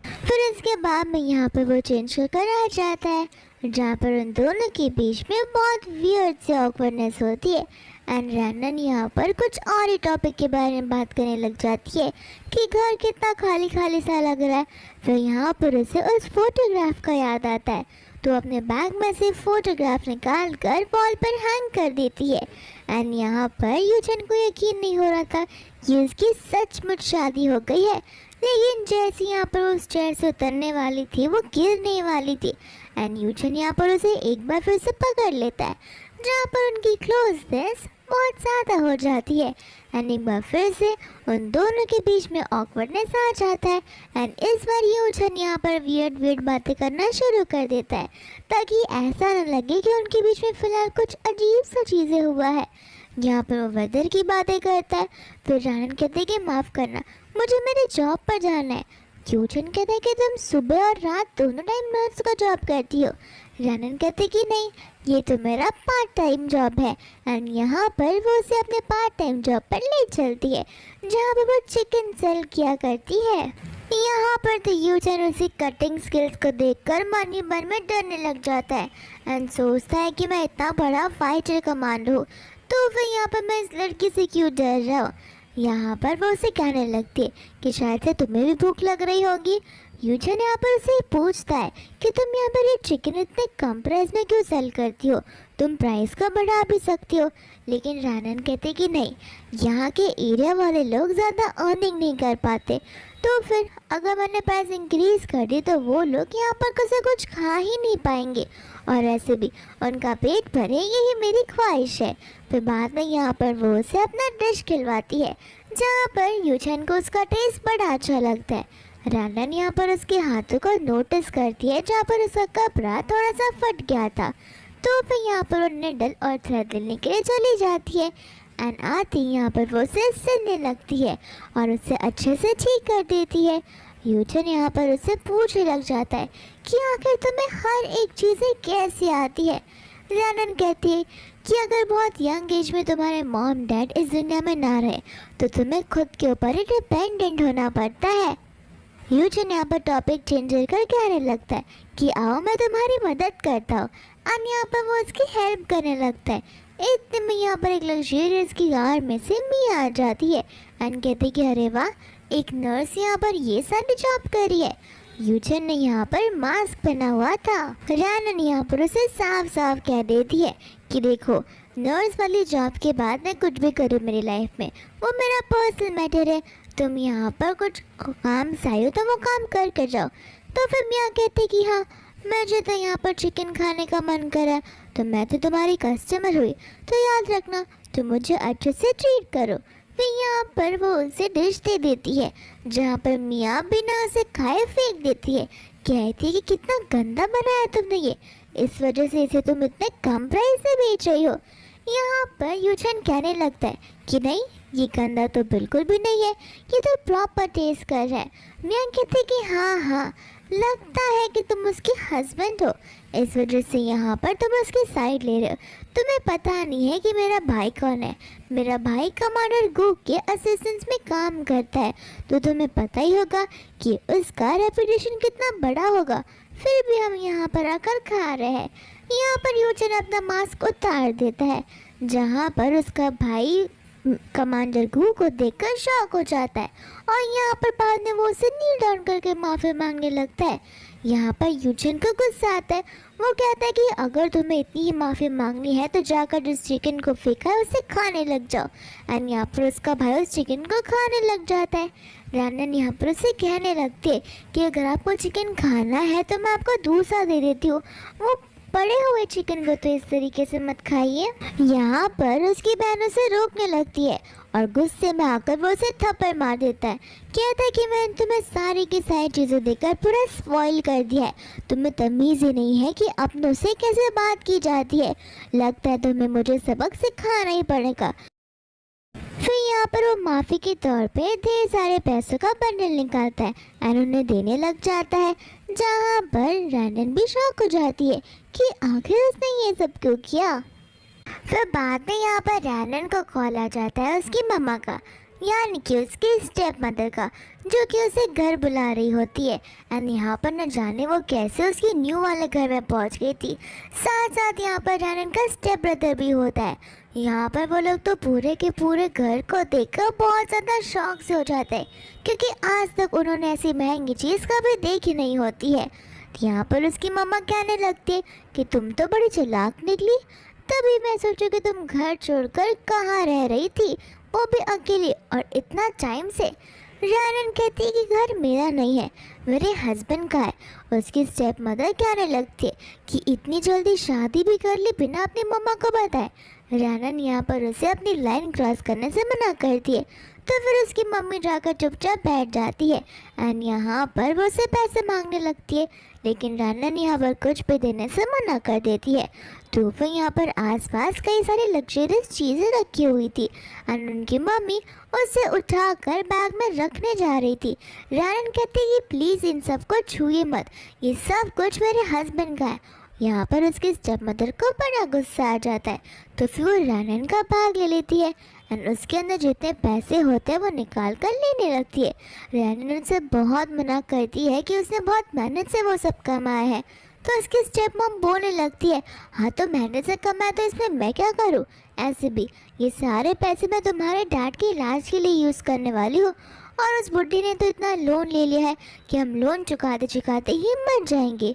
A: फिर इसके बाद में यहाँ पर वो चेंज कर आ जाता है जहाँ पर उन दोनों के बीच में बहुत वियर्ड से ऑकवर्डनेस होती है एंड रानन यहाँ पर कुछ और ही टॉपिक के बारे में बात करने लग जाती है कि घर कितना खाली खाली सा लग रहा है। फिर यहाँ पर उसे उस फोटोग्राफ का याद आता है, तो अपने बैग में से फोटोग्राफ निकाल कर वॉल पर हैंग कर देती है एंड यहाँ पर यूजन को यकीन नहीं हो रहा था कि उसकी सचमुच शादी हो गई है। लेकिन जैसे यहाँ पर उस चेयर से उतरने वाली थी वो गिरने वाली थी एंड यूजन यहाँ पर उसे एक बार फिर से पकड़ लेता है, जहाँ पर उनकी क्लोजनेस बहुत ज़्यादा हो जाती है एंड एक बार फिर से उन दोनों के बीच में ऑकवर्डनेस आ जाता है एंड इस बार यूजन यहाँ पर वियर्ड बातें करना शुरू कर देता है ताकि ऐसा न लगे कि उनके बीच में फ़िलहाल कुछ अजीब सा चीज़ें हुआ है। यहाँ पर वो वेदर की बातें करता है। फिर रानन कहते कि माफ़ करना, मुझे मेरे जॉब पर जाना है। यूजन कहता है कि तुम सुबह और रात दोनों टाइम नर्स का जॉब करती हो। रानन कहते कि नहीं, ये तो मेरा पार्ट टाइम जॉब है एंड यहाँ पर वो उसे अपने पार्ट टाइम जॉब पर ले चलती है जहाँ पर वो चिकन सेल किया करती है। यहाँ पर तो यूजन उसी कटिंग स्किल्स को देखकर मन ही मन में डरने लग जाता है एंड सोचता है कि मैं इतना बड़ा फाइटर कमांडर हूँ, तो फिर यहाँ पर मैं इस लड़की से क्यों डर रहा हूँ। यहाँ पर वो उसे कहने लगती है कि शायद से तुम्हें भी भूख लग रही होगी। यूजन यहाँ पर उसे पूछता है कि तुम यहाँ पर ये चिकन इतने कम प्राइस में क्यों सेल करती हो, तुम प्राइस का बढ़ा भी सकती हो। लेकिन रानन कहते कि नहीं, यहाँ के एरिया वाले लोग ज़्यादा अर्निंग नहीं कर पाते, तो फिर अगर मैंने प्राइस इंक्रीज़ कर दी तो वो लोग यहाँ पर कैसे कुछ खा ही नहीं पाएंगे और ऐसे भी उनका पेट भरे, यही मेरी ख्वाहिश है। फिर बाद में यहाँ पर वो उसे अपना डिश खिलवाती है जहाँ पर यूजन को उसका टेस्ट बड़ा अच्छा लगता है। रानन यहाँ पर उसके हाथों को नोटिस करती है जहाँ पर उसका कपड़ा थोड़ा सा फट गया था, तो फिर यहाँ पर वो निडल और थ्रेड लेने के लिए चली जाती है एंड आती यहाँ पर वो उसे सिलने लगती है और उसे अच्छे से ठीक कर देती है। यूजन यहाँ पर उससे पूछने लग जाता है कि आखिर तुम्हें हर एक चीज़ें कैसे आती है। रानन कहती है कि अगर बहुत यंग एज में तुम्हारे मॉम डैड इस दुनिया में ना रहे तो तुम्हें खुद के ऊपर ही डिपेंडेंट होना पड़ता है। यूजन यहाँ पर टॉपिक चेंज कर कहने लगता है कि आओ मैं तुम्हारी मदद करता हूँ और यहाँ पर वो उसकी हेल्प करने लगता है। इतने में यहाँ पर एक लग्जरियस की कार में से मिया आ जाती है एंड कहती कि अरे वाह, एक नर्स यहाँ पर ये सारी जॉब कर रही है। यूजन ने यहाँ पर मास्क पहना हुआ था। रानन यहाँ पर उसे साफ साफ कह देती है कि देखो, नर्स वाली जॉब के बाद मैं कुछ भी करूँ मेरी लाइफ में वो मेरा पर्सनल मैटर है, तुम यहाँ पर कुछ काम चाहिए तो वो काम कर कर जाओ। तो फिर मियाँ कहते कि हाँ, मुझे तो यहाँ पर चिकन खाने का मन करा, तो मैं तो तुम्हारी कस्टमर हुई, तो याद रखना तुम मुझे अच्छे से ट्रीट करो। फिर यहाँ पर वो उसे डिश दे देती है जहाँ पर मियाँ बिना उसे खाए फेंक देती है, कहती है कि कितना गंदा बनाया तुमने ये, इस वजह से इसे तुम इतने कम प्राइस से बेच रही हो। यहाँ पर यूजन कहने लगता है कि नहीं, ये गंदा तो बिल्कुल भी नहीं है, ये तो प्रॉपर टेस्ट कर रहा है। मियाँ कहते कि हाँ हाँ, लगता है कि तुम उसके हस्बैंड हो, इस वजह से यहाँ पर तुम उसकी साइड ले रहे हो। तुम्हें पता नहीं है कि मेरा भाई कौन है। मेरा भाई कमांडर गू के असिस्टेंस में काम करता है, तो तुम्हें पता ही होगा कि उसका रेपुटेशन कितना बड़ा होगा। फिर भी हम यहाँ पर आकर खा रहे हैं। यहाँ पर यूचन अपना मास्क उतार देता है, जहाँ पर उसका भाई कमांडर गू को देखकर शॉक हो जाता है और यहाँ पर बाद में वो उसे नील डाउन करके माफ़ी मांगने लगता है। यहाँ पर यूचन को गुस्सा आता है। वो कहता है कि अगर तुम्हें इतनी ही माफ़ी मांगनी है तो जाकर जिस चिकन को फेंका है उसे खाने लग जाओ। एंड यहाँ पर उसका भाई उस चिकन को खाने लग जाता है। रैनन यहाँ पर उसे कहने लगती है कि अगर आपको चिकन खाना है तो मैं आपको दूसरा दे देती हूँ, वो पड़े हुए चिकन को तो इस तरीके से मत खाइए। यहाँ पर उसकी बहन उसे रोकने लगती है और गुस्से में आकर वो उसे थप्पड़ मार देता है। कहता है कि मैंने तुम्हें सारी की सारी चीज़ें देकर पूरा स्पॉइल कर दिया है, तुम्हें तमीज़ ही नहीं है कि अपनों से कैसे बात की जाती है। लगता है तुम्हें मुझे सबक सिखाना ही पड़ेगा। फिर यहाँ पर वो माफ़ी के तौर पे ढेर सारे पैसों का बंडल निकालता है और उन्हें देने लग जाता है, जहाँ पर रैनन भी शॉक हो जाती है कि आखिर उसने ये सब क्यों किया। फिर बाद में यहाँ पर रैनन को कॉल आ जाता है उसकी मम्मा का, यानी कि उसकी स्टेप मदर का, जो कि उसे घर बुला रही होती है। एंड यहाँ पर न जाने वो कैसे उसकी न्यू वाले घर में पहुँच गई थी। साथ साथ यहाँ पर रैनन का स्टेप ब्रदर भी होता है। यहाँ पर वो लोग तो पूरे के पूरे घर को देखकर बहुत ज़्यादा शौक से हो जाते हैं, क्योंकि आज तक उन्होंने ऐसी महंगी चीज़ कभी देखी नहीं होती है। यहाँ पर उसकी मम्मा कहने लगती है कि तुम तो बड़ी चालाक निकली, तभी मैं सोचूं कि तुम घर छोड़कर कहाँ रह रही थी, वो भी अकेली और इतना टाइम से। रैनन कहती है कि घर मेरा नहीं है, मेरे हस्बैंड का है। उसकी स्टेप मदर कहने लगती है कि इतनी जल्दी शादी भी कर ली बिना अपनी मम्मा को बताए। रैनन यहाँ पर उसे अपनी लाइन क्रॉस करने से मना करती है, तो फिर उसकी मम्मी जाकर चुपचाप बैठ जाती है एंड यहाँ पर वो उसे पैसे मांगने लगती है, लेकिन रैनन यहाँ पर कुछ भी देने से मना कर देती है। तो फिर यहाँ पर आसपास कई सारी लग्जरियस चीज़ें रखी हुई थी एंड उनकी मम्मी उसे उठाकर बैग में रखने जा रही थी। रैनन कहती है कि प्लीज़ इन सब को छूइए मत, ये सब कुछ मेरे हस्बैंड का है। यहाँ पर उसकी स्टेप मदर को बड़ा गुस्सा आ जाता है, तो फिर वो रैनन का बैग ले लेती है एंड उसके अंदर जितने पैसे होते हैं वो निकाल कर लेने लगती है। रैनन उनसे बहुत मना करती है कि उसने बहुत मेहनत से वो सब कमाया है, तो उसकी स्टेप मॉम बोलने लगती है, हाँ तो मेहनत से कमाया तो इसमें मैं क्या करूँ, ऐसे भी ये सारे पैसे मैं तुम्हारे डैड के इलाज के लिए यूज़ करने वाली हूँ, और उस बुढ़ी ने तो इतना लोन ले लिया है कि हम लोन चुकाते चुकाते ही मर जाएंगे।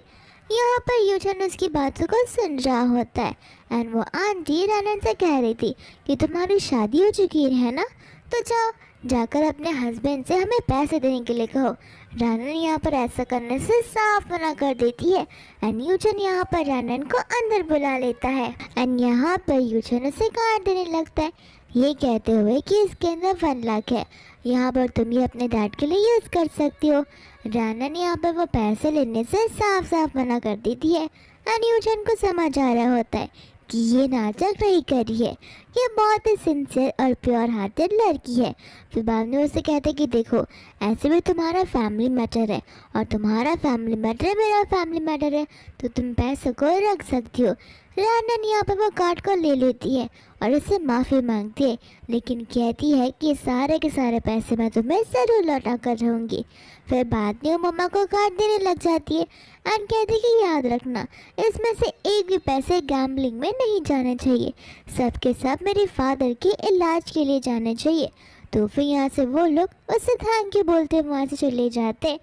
A: यहाँ पर यूजन उसकी बातों को सुन रहा होता है एंड वो आंटी रैनन से कह रही थी कि तुम्हारी शादी हो चुकी है ना, तो जाओ जाकर अपने हस्बैंड से हमें पैसे देने के लिए कहो। रैनन यहाँ पर ऐसा करने से साफ मना कर देती है एंड यूजन यहाँ पर रैनन को अंदर बुला लेता है एंड यहाँ पर यूजन उसे कार्ड देने लगता है, ये कहते हुए कि इसके अंदर 1 लाख है, यहाँ पर तुम ये अपने डैड के लिए यूज़ कर सकती हो। रैनन यहाँ पर वो पैसे लेने से साफ साफ मना कर देती है एंड यूजन को समझ आ रहा होता है कि ये नाटक नहीं कर रही है, ये बहुत ही सिंसियर और प्योर हार्टेड लड़की है। फिर बाद में उसे कहते कि देखो ऐसे भी तुम्हारा फैमिली मैटर है और तुम्हारा फैमिली मैटर मेरा फैमिली मैटर है, तो तुम पैसों को रख सकती हो। रैनन यहाँ पर वो कार्ड को ले लेती है और उससे माफ़ी मांगती है, लेकिन कहती है कि सारे के सारे पैसे मैं तुम्हें ज़रूर लौटा कर रहूँगी। फिर बाद में वो मम्मा को कार्ड देने लग जाती है एंड कहती है कि याद रखना इसमें से एक भी पैसे गैम्बलिंग में नहीं जाने चाहिए, सब के सब मेरे फादर के इलाज के लिए जाने चाहिए। तो फिर यहाँ से वो लोग उससे थैंक यू बोलते वहाँ से चले जाते।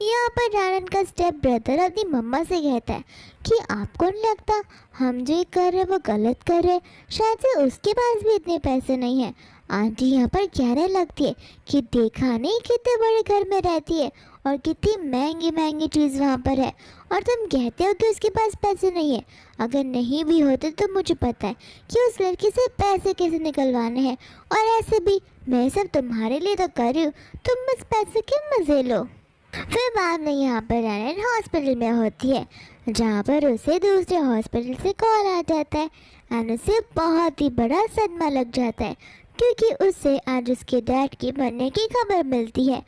A: यहाँ पर रैनन का स्टेप ब्रदर अपनी मम्मा से कहता है कि आपको नहीं लगता हम जो ये कर रहे वो गलत कर रहे, शायद से उसके पास भी इतने पैसे नहीं हैं। आंटी यहाँ पर कहने लगती है कि देखा नहीं कितने बड़े घर में रहती है और कितनी महंगी महंगी चीज़ वहाँ पर है, और तुम कहते हो कि उसके पास पैसे नहीं है। अगर नहीं भी होते तो मुझे पता है कि उस लड़की से पैसे कैसे निकलवाने हैं, और ऐसे भी मैं सब तुम्हारे लिए तो कर रही हूँ, तुम बस पैसे के मज़े लो। फिर बाद में यहाँ पर रैनन हॉस्पिटल में होती है, जहाँ पर उसे दूसरे हॉस्पिटल से कॉल आ जाता है एंड उसे बहुत ही बड़ा सदमा लग जाता है, क्योंकि उससे आज उसके डैड की मरने की खबर मिलती है।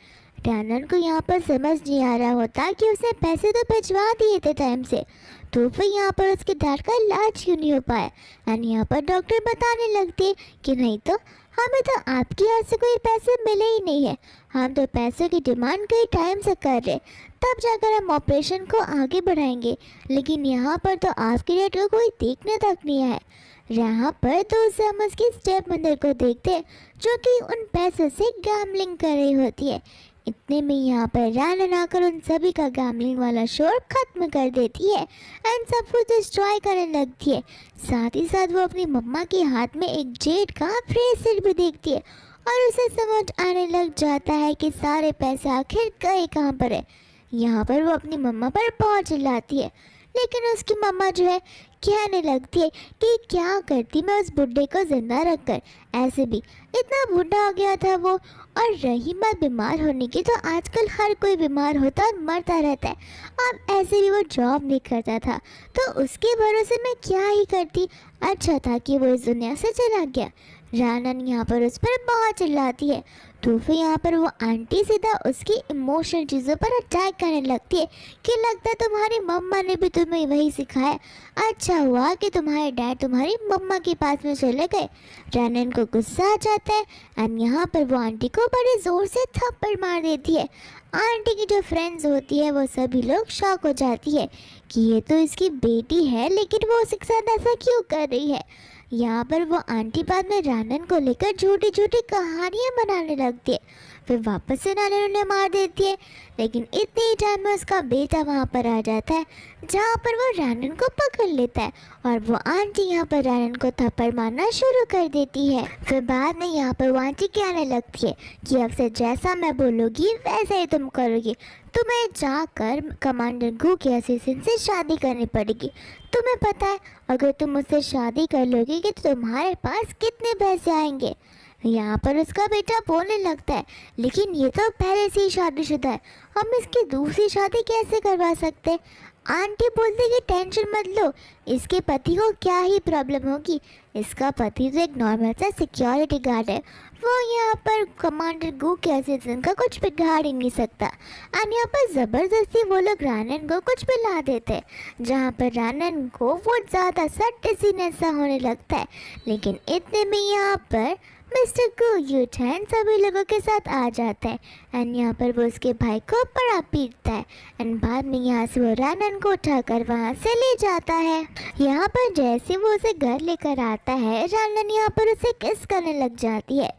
A: रैनन को यहाँ पर समझ नहीं आ रहा होता कि उसने पैसे तो भिजवा दिए थे टाइम से, तो फिर यहाँ पर उसके डैड का इलाज क्यों नहीं हो पाया। एंड यहाँ पर डॉक्टर बताने लगती है कि नहीं तो हमें तो आपकी यहाँ से कोई पैसे मिले ही नहीं है, हम तो पैसों की डिमांड कई टाइम से कर रहे, तब जाकर हम ऑपरेशन को आगे बढ़ाएंगे, लेकिन यहाँ पर तो आपके डैड को कोई देखने तक नहीं आया। यहाँ पर तो उसे हम उसकी स्टेप मदर को देखते हैं जो कि उन पैसों से गैम्बलिंग कर रही होती है। इतने में यहाँ पर रैनन आकर उन सभी का गैम्बलिंग वाला शोर खत्म कर देती है एंड सब कुछ डिस्ट्रॉय करने लगती है। साथ ही साथ वो अपनी मम्मा के हाथ में एक जेड का ब्रेसलेट भी देखती है और उसे समझ आने लग जाता है कि सारे पैसे आखिर गए कहाँ पर है। यहाँ पर वो अपनी मम्मा पर बहुत चिल्लाती है, लेकिन उसकी मम्मा जो है कहने लगती है कि क्या करती मैं उस बुढ़े को जिंदा रखकर, ऐसे भी इतना बूढ़ा हो गया था वो। और रही बात बीमार होने की, तो आजकल हर कोई बीमार होता और मरता रहता है, अब ऐसे भी वो जॉब नहीं करता था, तो उसके भरोसे मैं क्या ही करती, अच्छा था कि वो इस दुनिया से चला गया। रैनन यहाँ पर उस पर बहुत चिल्लाती है, तो फिर यहाँ पर वो आंटी सीधा उसकी इमोशनल चीज़ों पर अटैक करने लगती है कि लगता है तुम्हारी मम्मा ने भी तुम्हें वही सिखाया, अच्छा हुआ कि तुम्हारे डैड तुम्हारी मम्मा के पास में चले गए। रैनन को गुस्सा आ जाता है एंड यहाँ पर वो आंटी को बड़े ज़ोर से थप्पड़ मार देती है। आंटी की जो फ्रेंड्स होती है वो सभी लोग शॉक हो जाती है कि ये तो इसकी बेटी है, लेकिन वो उसके साथ ऐसा क्यों कर रही है। यहाँ पर वो आंटी बाद में रैनन को लेकर झूठी झूठी कहानियाँ बनाने लगती है, फिर वापस से रैनन उन्हें मार देती है। लेकिन इतने ही टाइम में उसका बेटा वहाँ पर आ जाता है, जहाँ पर वो रैनन को पकड़ लेता है और वो आंटी यहाँ पर रैनन को थप्पड़ मारना शुरू कर देती है। फिर बाद में यहाँ पर वो आंटी कहने लगती है कि अब से जैसा मैं बोलूँगी वैसा ही तुम करोगी, तुम्हें जाकर कमांडर गू के असिस्टेंट से शादी करनी पड़ेगी। तुम्हें पता है अगर तुम मुझसे शादी कर लोगी कि तो तुम्हारे पास कितने पैसे आएंगे। यहाँ पर उसका बेटा बोलने लगता है, लेकिन ये तो पहले से ही शादीशुदा है, हम इसकी दूसरी शादी कैसे करवा सकते हैं। आंटी बोलती कि टेंशन मत लो, इसके पति को क्या ही प्रॉब्लम होगी, इसका पति तो एक नॉर्मल सा सिक्योरिटी गार्ड है, वो यहाँ पर कमांडर गू के असिस्टेंट का कुछ बिगाड़ ही नहीं सकता। और यहाँ पर ज़बरदस्ती वो लोग रैनन को कुछ पिला देते हैं, जहाँ पर रैनन को वो ज़्यादा सा डिजीनेस सा होने लगता है। लेकिन इतने में यहाँ पर मिस्टर गू यूटर्न सभी लोगों के साथ आ जाता है एंड यहाँ पर वो उसके भाई को बड़ा पीटता है एंड बाद में यहाँ से वो रैनन को उठाकर वहाँ से ले जाता है। यहाँ पर जैसे वो उसे घर लेकर आता है, रैनन यहाँ पर उसे किस करने लग जाती है।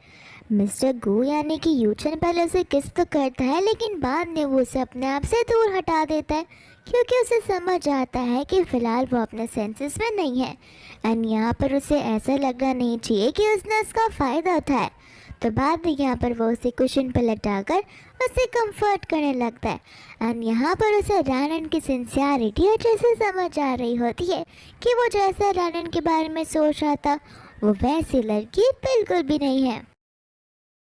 A: मिस्टर गू यानी कि यूचन पहले उसे किस तो करता है, लेकिन बाद में वो उसे अपने आप से दूर हटा देता है क्योंकि उसे समझ आता है कि फ़िलहाल वो अपने सेंसेस में नहीं है एंड यहाँ पर उसे ऐसा लगना नहीं चाहिए कि उसने उसका फ़ायदा उठाया। तो बाद में यहाँ पर वो उसे कुशन पर लटाकर उसे कंफर्ट करने लगता है एंड यहाँ पर उसे रैनन की सिंसियरिटी अच्छे से समझ आ रही होती है कि वो जैसा रैनन के बारे में सोच रहा था वो वैसी लड़की बिल्कुल भी नहीं है।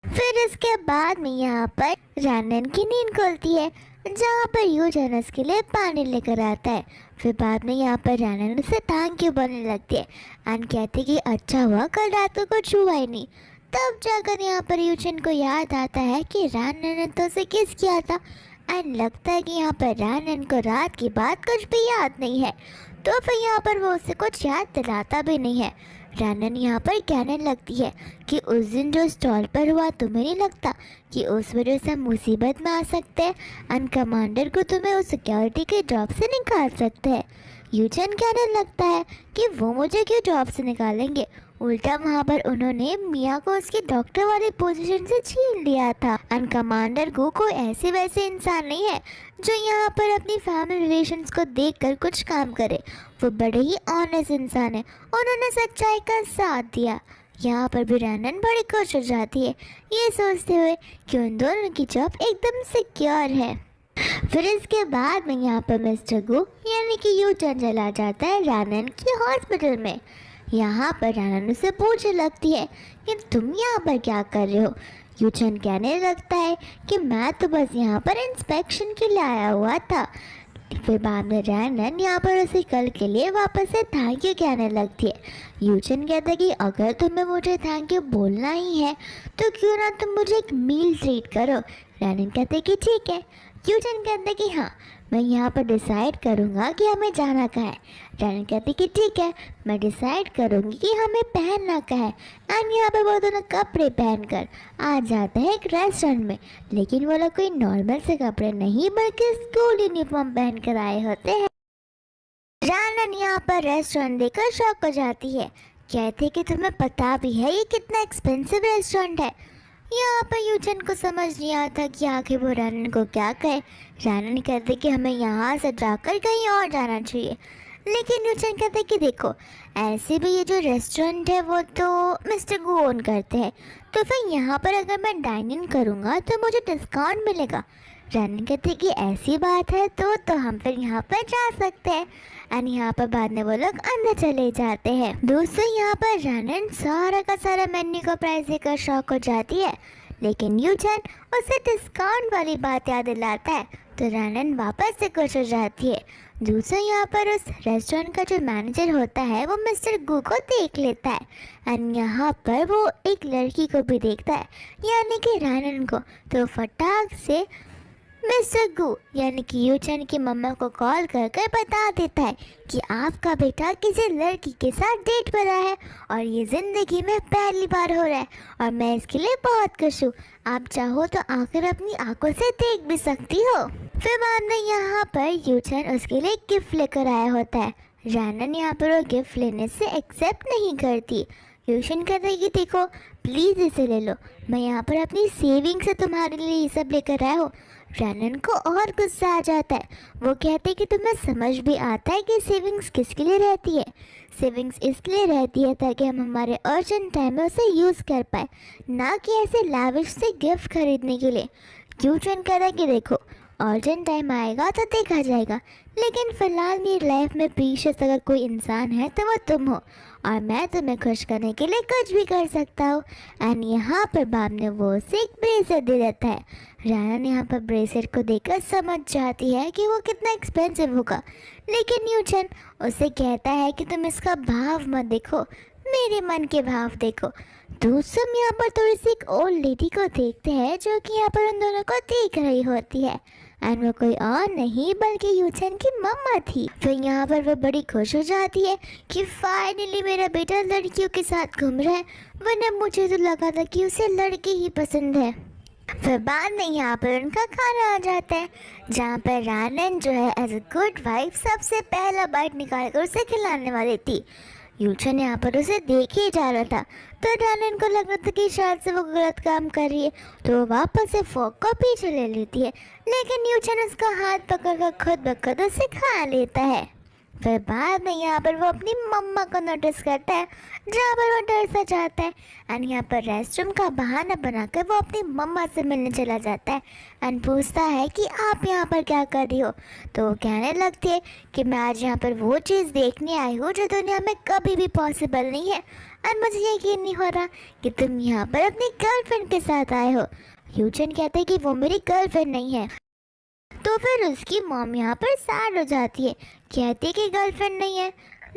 A: फिर इसके बाद में यहाँ पर रैनन की नींद खुलती है, जहाँ पर यूजन उसके लिए पानी लेकर आता है। फिर बाद में यहाँ पर रैनन उसे थैंक यू बोलने लगती है एंड कहती कि अच्छा हुआ कल रात को कुछ हुआ ही नहीं। तब जाकर यहाँ पर यूजन को याद आता है कि रैनन ने तो उसे किस किया था एंड लगता है कि यहाँ पर रैनन को रात की बात कुछ भी याद नहीं है, तो फिर यहाँ पर वो उसे कुछ याद दिलाता भी नहीं है। रैनन यहाँ पर कहने लगती है कि उस दिन जो स्टॉल पर हुआ तुम्हें नहीं लगता कि उस वजह से हम मुसीबत में आ सकते हैं एंड कमांडर को तुम्हें उस सिक्योरिटी के जॉब से निकाल सकते हैं। यूचन कहने लगता है कि वो मुझे क्यों जॉब से निकालेंगे, उल्टा वहाँ पर उन्होंने मिया को उसकी डॉक्टर वाली पोजीशन से छीन लिया था एंड कमांडर गो को ऐसे वैसे इंसान नहीं है जो यहाँ पर अपनी फैमिली रिलेशंस को देखकर कुछ काम करे, वो बड़े ही ऑनेस्ट इंसान है, उन्होंने सच्चाई का साथ दिया। यहाँ पर भी रैनन बड़ी खुश हो जाती है ये सोचते हुए कि उन दोनों की जॉब एकदम सिक्योर है। फिर इसके बाद में यहाँ पर मिस्टर गो यानी कि यूटर्न चला जाता है रैनन की हॉस्पिटल में। यहाँ पर रैनन उसे पूछने लगती है कि तुम यहाँ पर क्या कर रहे हो। यूचन कहने लगता है कि मैं तो बस यहाँ पर इंस्पेक्शन के लिए आया हुआ था। फिर बाद में रैनन यहाँ पर उसे कल के लिए वापस से थैंक यू कहने लगती है। यूचन कहता है कि अगर तुम्हें मुझे थैंक यू बोलना ही है तो क्यों ना तुम मुझे एक मील ट्रीट करो। रैनन कहते कि ठीक है। यूचन कहते कि हाँ, मैं यहाँ पर डिसाइड करूँगा कि हमें जाना कहाँ है। रैनन कहते कि ठीक है, मैं डिसाइड करूँगी कि हमें पहनना कहाँ है। एंड यहाँ पर वो दोनों कपड़े पहनकर आ जाते हैं एक रेस्टोरेंट में, लेकिन वो लोग कोई नॉर्मल से कपड़े नहीं बल्कि स्कूल यूनिफॉर्म पहन कर आए होते हैं। रैनन यहाँ पर रेस्टोरेंट देखकर शॉक हो जाती है। कहते कि तुम्हें पता भी है ये कितना एक्सपेंसिव रेस्टोरेंट है। यहाँ पर यूचन को समझ नहीं आता कि आखिर वो रैनन को क्या कहे। रैनन कहते कि हमें यहाँ से जाकर कहीं और जाना चाहिए, लेकिन यूचन कहते कि देखो, ऐसे भी ये जो रेस्टोरेंट है वो तो मिस्टर गू ओन करते हैं, तो फिर यहाँ पर अगर मैं डाइन इन करूँगा तो मुझे डिस्काउंट मिलेगा। रैनन कहते कि ऐसी बात है तो हम फिर यहाँ पर जा सकते हैं। एंड यहाँ पर बाद में वो लोग अंदर चले जाते हैं। दोस्तों, यहाँ पर रैनन सारा का सारा मेन्यू का प्राइस देकर शॉक हो जाती है, लेकिन यूचन उसे डिस्काउंट वाली बात याद दिलाता है, तो रैनन वापस से खुश हो जाती है। दूसरा, यहाँ पर उस रेस्टोरेंट का जो मैनेजर होता है वो मिस्टर गू को देख लेता है। एंड यहाँ पर वो एक लड़की को भी देखता है, यानी कि रैनन को, तो फटाक से मिस्टर गू यानी कि यूचन की मम्मा को कॉल कर कर बता देता है कि आपका बेटा किसी लड़की के साथ डेट पर आया है और ये ज़िंदगी में पहली बार हो रहा है और मैं इसके लिए बहुत खुश हूँ। आप चाहो तो आकर अपनी आंखों से देख भी सकती हो। फिर बाद में यहाँ पर यूचन उसके लिए गिफ्ट लेकर आया होता है। रैनन यहाँ पर वो गिफ्ट लेने से एक्सेप्ट नहीं करती। यूचन कहता है कि देखो, प्लीज़ इसे ले लो, मैं यहाँ पर अपनी सेविंग से तुम्हारे लिए ये सब लेकर आया हूँ। रैनन को और गुस्सा आ जाता है। वो कहते हैं कि तुम्हें समझ भी आता है कि सेविंग्स किसके लिए रहती है। सेविंग्स इसलिए रहती है ताकि हम हमारे अर्जेंट टाइम में उसे यूज़ कर पाए, ना कि ऐसे लाविश से गिफ्ट खरीदने के लिए। यूचन कहता है कि देखो, अर्जेंट टाइम आएगा तो देखा जाएगा, लेकिन फ़िलहाल मेरी लाइफ में प्रीशियस अगर कोई इंसान है तो वो तुम हो और मैं तुम्हें खुश करने के लिए कुछ भी कर सकता हूँ। एंड यहाँ पर बाब ने वो उसे एक ब्रेसलेट दे देता है। रैनन यहाँ पर ब्रेसलेट को देखकर समझ जाती है कि वो कितना एक्सपेंसिव होगा, लेकिन यूचन उसे कहता है कि तुम इसका भाव मत देखो, मेरे मन के भाव देखो। दोस्तों, यहाँ पर थोड़ी सी एक ओल्ड लेडी को देखते हैं जो कि यहाँ पर उन दोनों को देख रही होती है, एंड वो कोई और नहीं बल्कि यूचन की मम्मा थी। फिर यहाँ पर वो बड़ी खुश हो जाती है कि फाइनली मेरा बेटा लड़कियों के साथ घूम रहा है, वरना मुझे तो लगा था कि उसे लड़के ही पसंद है। फिर बाद में यहाँ पर उनका खाना आ जाता है, जहाँ पर रैनन जो है एज अ गुड वाइफ सबसे पहला बाइट निकाल कर उसे खिलाने वाली थी। यूचन यहाँ पर उसे देख ही जा रहा था, तो रैनन को लग रहा था कि शायद से वो गलत काम कर रही है, तो वो वापस से फोक को पीछे ले लेती है, लेकिन यूचन उसका हाथ पकड़कर खुद ब खुद उसे खा लेता है। फिर बाद में यहाँ पर वो अपनी मम्मा को नोटिस करता है, जहाँ पर वो डर सा जाता है। एंड यहाँ पर रेस्टरूम का बहाना बनाकर वो अपनी मम्मा से मिलने चला जाता है एंड पूछता है कि आप यहाँ पर क्या कर रही हो। तो वो कहने लगती है कि मैं आज यहाँ पर वो चीज़ देखने आई हूँ जो दुनिया में कभी भी पॉसिबल नहीं है, एंड मुझे यकीन नहीं हो रहा कि तुम यहाँ पर अपनी गर्लफ्रेंड के साथ आए हो। यूचन कहते हैं कि वो मेरी गर्लफ्रेंड नहीं है। तो फिर उसकी मॉम यहाँ पर सैड हो जाती है, कहती है कि गर्लफ्रेंड नहीं है,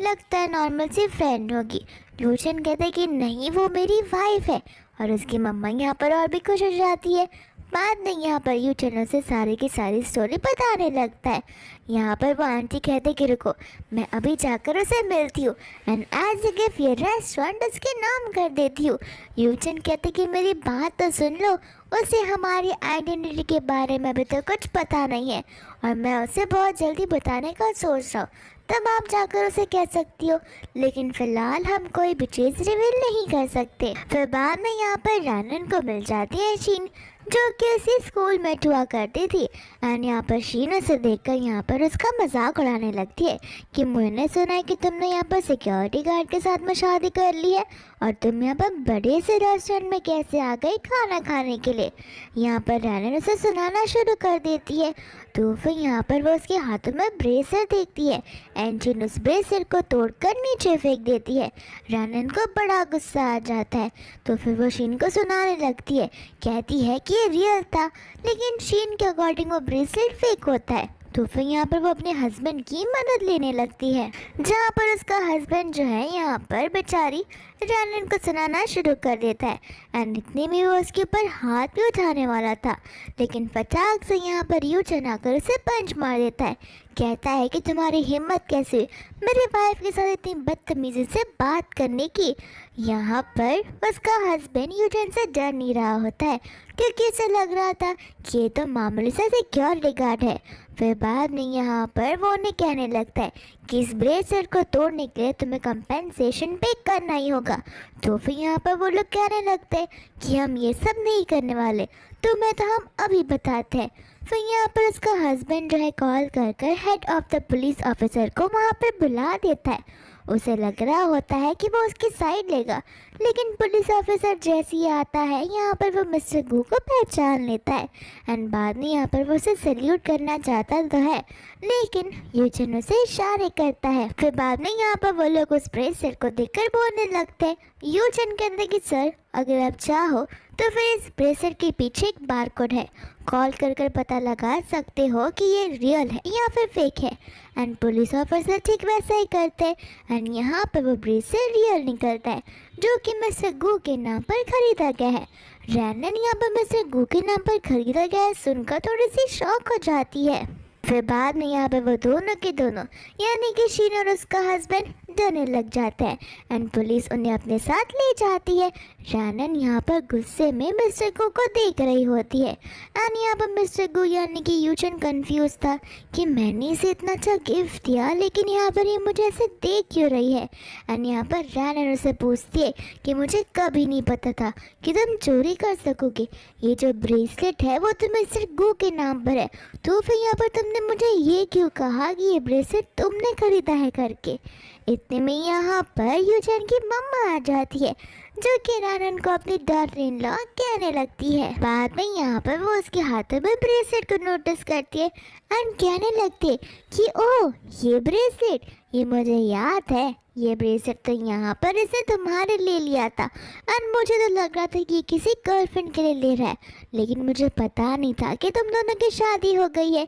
A: लगता है नॉर्मल सी फ्रेंड होगी। यूचन कहते हैं कि नहीं, वो मेरी वाइफ है, और उसकी मम्मा यहाँ पर और भी खुश हो जाती है। बाद में यहाँ पर यूचन उसे सारी की सारी स्टोरी बताने लगता है। यहाँ पर वो आंटी कहते कि रुको, मैं अभी जाकर उसे मिलती हूँ एंड एज ए गिफ्ट ये रेस्टोरेंट उसके नाम कर देती हूँ। यूचन कहते कि मेरी बात तो सुन लो, उसे हमारी आइडेंटिटी के बारे में अभी तो कुछ पता नहीं है और मैं उसे बहुत जल्दी बताने का सोच रहा हूँ, तब आप जाकर उसे कह सकती हो, लेकिन फ़िलहाल हम कोई भी चीज़ रिवील नहीं कर सकते। फिर बाद में यहाँ पर रैनन को मिल जाती है शीन, जो कि उसी स्कूल में हुआ करती थी। एंड यहाँ पर शीन उसे देखकर यहाँ पर उसका मजाक उड़ाने लगती है कि मैंने सुना है कि तुमने यहाँ पर सिक्योरिटी गार्ड के साथ में शादी कर ली है और तुम यहाँ पर बड़े से रेस्टोरेंट में कैसे आ गई खाना खाने के लिए। यहाँ पर रैनन उसे सुनाना शुरू कर देती है, तो फिर यहाँ पर वो उसके हाथों में ब्रेसलेट देखती है एंड शीन उस ब्रेसलेट को तोड़कर नीचे फेंक देती है। रैनन को बड़ा गुस्सा आ जाता है, तो फिर वो शीन को सुनाने लगती है, कहती है कि ये रियल था, लेकिन शीन के अकॉर्डिंग वो ब्रेसलेट फेक होता है। तो फिर यहाँ पर वो अपने हस्बैंड की मदद लेने लगती है, जहाँ पर उसका हस्बैंड जो है यहाँ पर बेचारी रैनन को सुनाना शुरू कर देता है। एंड इतने में वो उसके ऊपर हाथ भी उठाने वाला था, लेकिन फटाक से यहाँ पर यूचन आकर उसे पंच मार देता है। कहता है कि तुम्हारी हिम्मत कैसे मेरे वाइफ के साथ इतनी बदतमीजी से बात करने की। यहाँ पर उसका हस्बैंड यूचन से डर नहीं रहा होता है, क्योंकि उसे लग रहा था कि ये तो मामूली सा सिक्योरिटी गार्ड है। फिर बाद में यहाँ पर वो उन्हें कहने लगता है कि इस ब्रेसलेट को तोड़ने के लिए तुम्हें कंपेंसेशन पे करना ही होगा। तो फिर यहाँ पर वो लोग कहने लगते हैं कि हम ये सब नहीं करने वाले, तुम्हें तो हम अभी बताते हैं। फिर यहाँ पर उसका हस्बैंड जो है कॉल कर कर head of the police officer को वहाँ पर बुला देता है। उसे लग रहा होता है कि वो उसकी साइड लेगा, लेकिन पुलिस ऑफिसर जैसे ही आता है यहाँ पर वो मिस्टर गू को पहचान लेता है। एंड बाद में यहाँ पर वो उसे सैल्यूट करना चाहता तो है, लेकिन यूचन उसे इशारे करता है। फिर बाद में यहाँ पर वो लोग उस ब्रेसलेट को देखकर बोलने लगते हैं। यूचन कहते कि सर अगर आप चाहो तो फिर इस ब्रेसलेट के पीछे एक बारकोड है, कॉल कर कर पता लगा सकते हो कि ये रियल है या फिर फेक है। एंड पुलिस ऑफिसर ठीक वैसा ही करते हैं। एंड यहाँ पर वो ब्रेसलेट रियल निकलता है, जो कि मिस्टर गू के नाम पर खरीदा गया है। रैनन यहाँ पर मिस्टर गू के नाम पर खरीदा गया है सुनकर थोड़ी सी शॉक हो जाती है। फिर बाद में यहाँ पर वो दोनों के दोनों यानी कि शीन और उसका हस्बैंड डरने लग जाते हैं। एंड पुलिस उन्हें अपने साथ ले जाती है। रैनन यहाँ पर गुस्से में मिस्टर गू को देख रही होती है। एंड यहाँ पर मिस्टर गू यानी कि यूचन कंफ्यूज था कि मैंने इसे इतना अच्छा गिफ्ट दिया, लेकिन यहाँ पर ये मुझे ऐसे देख क्यों रही है। एंड यहाँ पर रैनन उसे पूछती है कि मुझे कभी नहीं पता था कि तुम चोरी कर सकोगे, ये जो ब्रेसलेट है वो तो मिस्टर गू के नाम पर है, तो फिर यहाँ पर तुमने मुझे ये क्यों कहा कि ये ब्रेसलेट तुमने खरीदा है करके। इतने में यहाँ पर यूचन की मम्मा आ जाती है, जो कि रैनन को अपनी डॉटर इन लॉ कहने लगती है। बाद में यहाँ पर वो उसके हाथों में ब्रेसलेट को नोटिस करती है एंड कहने लगती है कि ओह ये ब्रेसलेट, ये मुझे याद है, ये ब्रेसलेट तो यहाँ पर इसे तुम्हारे लिए लिया था। एंड मुझे तो लग रहा था कि किसी गर्लफ्रेंड के लिए ले रहा है, लेकिन मुझे पता नहीं था कि तुम दोनों की शादी हो गई है।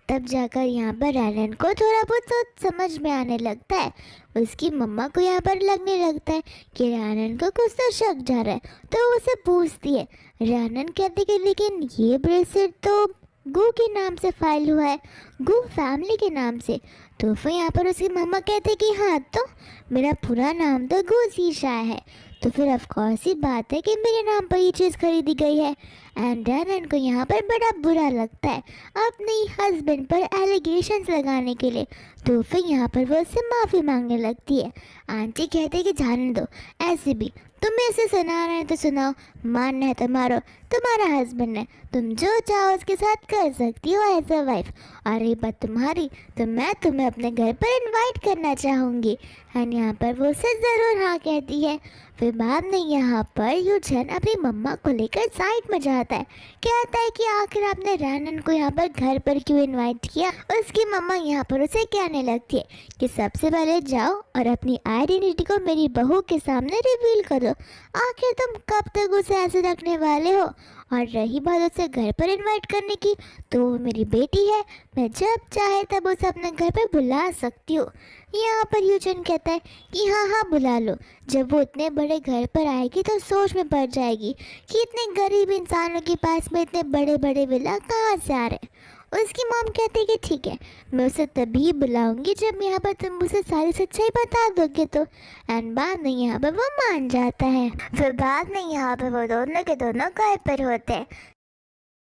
A: तब जाकर यहाँ पर रैनन को थोड़ा बहुत तो समझ में आने लगता है। उसकी मम्मा को यहाँ पर लगने लगता है कि रैनन को कुछ तो शक जा रहा है, तो वो उसे पूछती है। रैनन कहती कि लेकिन ये ब्रेसलेट तो गू के नाम से फाइल हुआ है, गू फैमिली के नाम से। तो फिर यहाँ पर उसकी मम्मा कहते कि हाँ तो मेरा पूरा नाम तो गू शीशा है, तो फिर ऑफकोर्स ही बात है कि मेरे नाम पर ये चीज़ खरीदी गई है। एंड रैनन को यहाँ पर बड़ा बुरा लगता है अपने हस्बैंड पर एलिगेशंस लगाने के लिए, तो फिर यहाँ पर वो उससे माफ़ी मांगने लगती है। आंटी कहते कि जाने दो, ऐसे भी तुम्हें इसे सुना रहे हैं तो सुनाओ, मानना है तो मारो, तुम्हारा हस्बैंड है, तुम जो चाहो उसके साथ कर सकती हो एज अ वाइफ। और रही बात तुम्हारी, तो मैं तुम्हें अपने घर पर इनवाइट करना चाहूँगी। एंड यहाँ पर वो उसे ज़रूर हाँ कहती है। फिर बाद में यहाँ पर यूचन अपनी मम्मा को लेकर साइड में जाता है, कहता है कि आखिर आपने रैनन को यहाँ पर घर पर क्यों इनवाइट किया। उसकी मम्मा यहाँ पर उसे कहने लगती है कि सबसे पहले जाओ और अपनी आइडेंटिटी को मेरी बहू के सामने रिवील करो, आखिर तुम कब तक उसे ऐसे रखने वाले हो। और रही बात उसे घर पर इनवाइट करने की, तो वो मेरी बेटी है, मैं जब चाहे तब उसे अपने घर पर बुला सकती हूँ। यहाँ पर यूचन कहता है कि हाँ हाँ बुला लो, जब वो इतने बड़े घर पर आएगी तो सोच में पड़ जाएगी कि इतने गरीब इंसानों के पास में इतने बड़े बड़े विला कहाँ से आ रहे हैं। उसकी मॉम कहती है कि ठीक है, मैं उसे तभी बुलाऊंगी जब यहाँ पर तुम उसे सारी सच्चाई बता दोगे तो। एंड बाद में यहाँ पर वो मान जाता है। फिर बाद में यहाँ पर वो दोनों के दोनों घर पर होते हैं,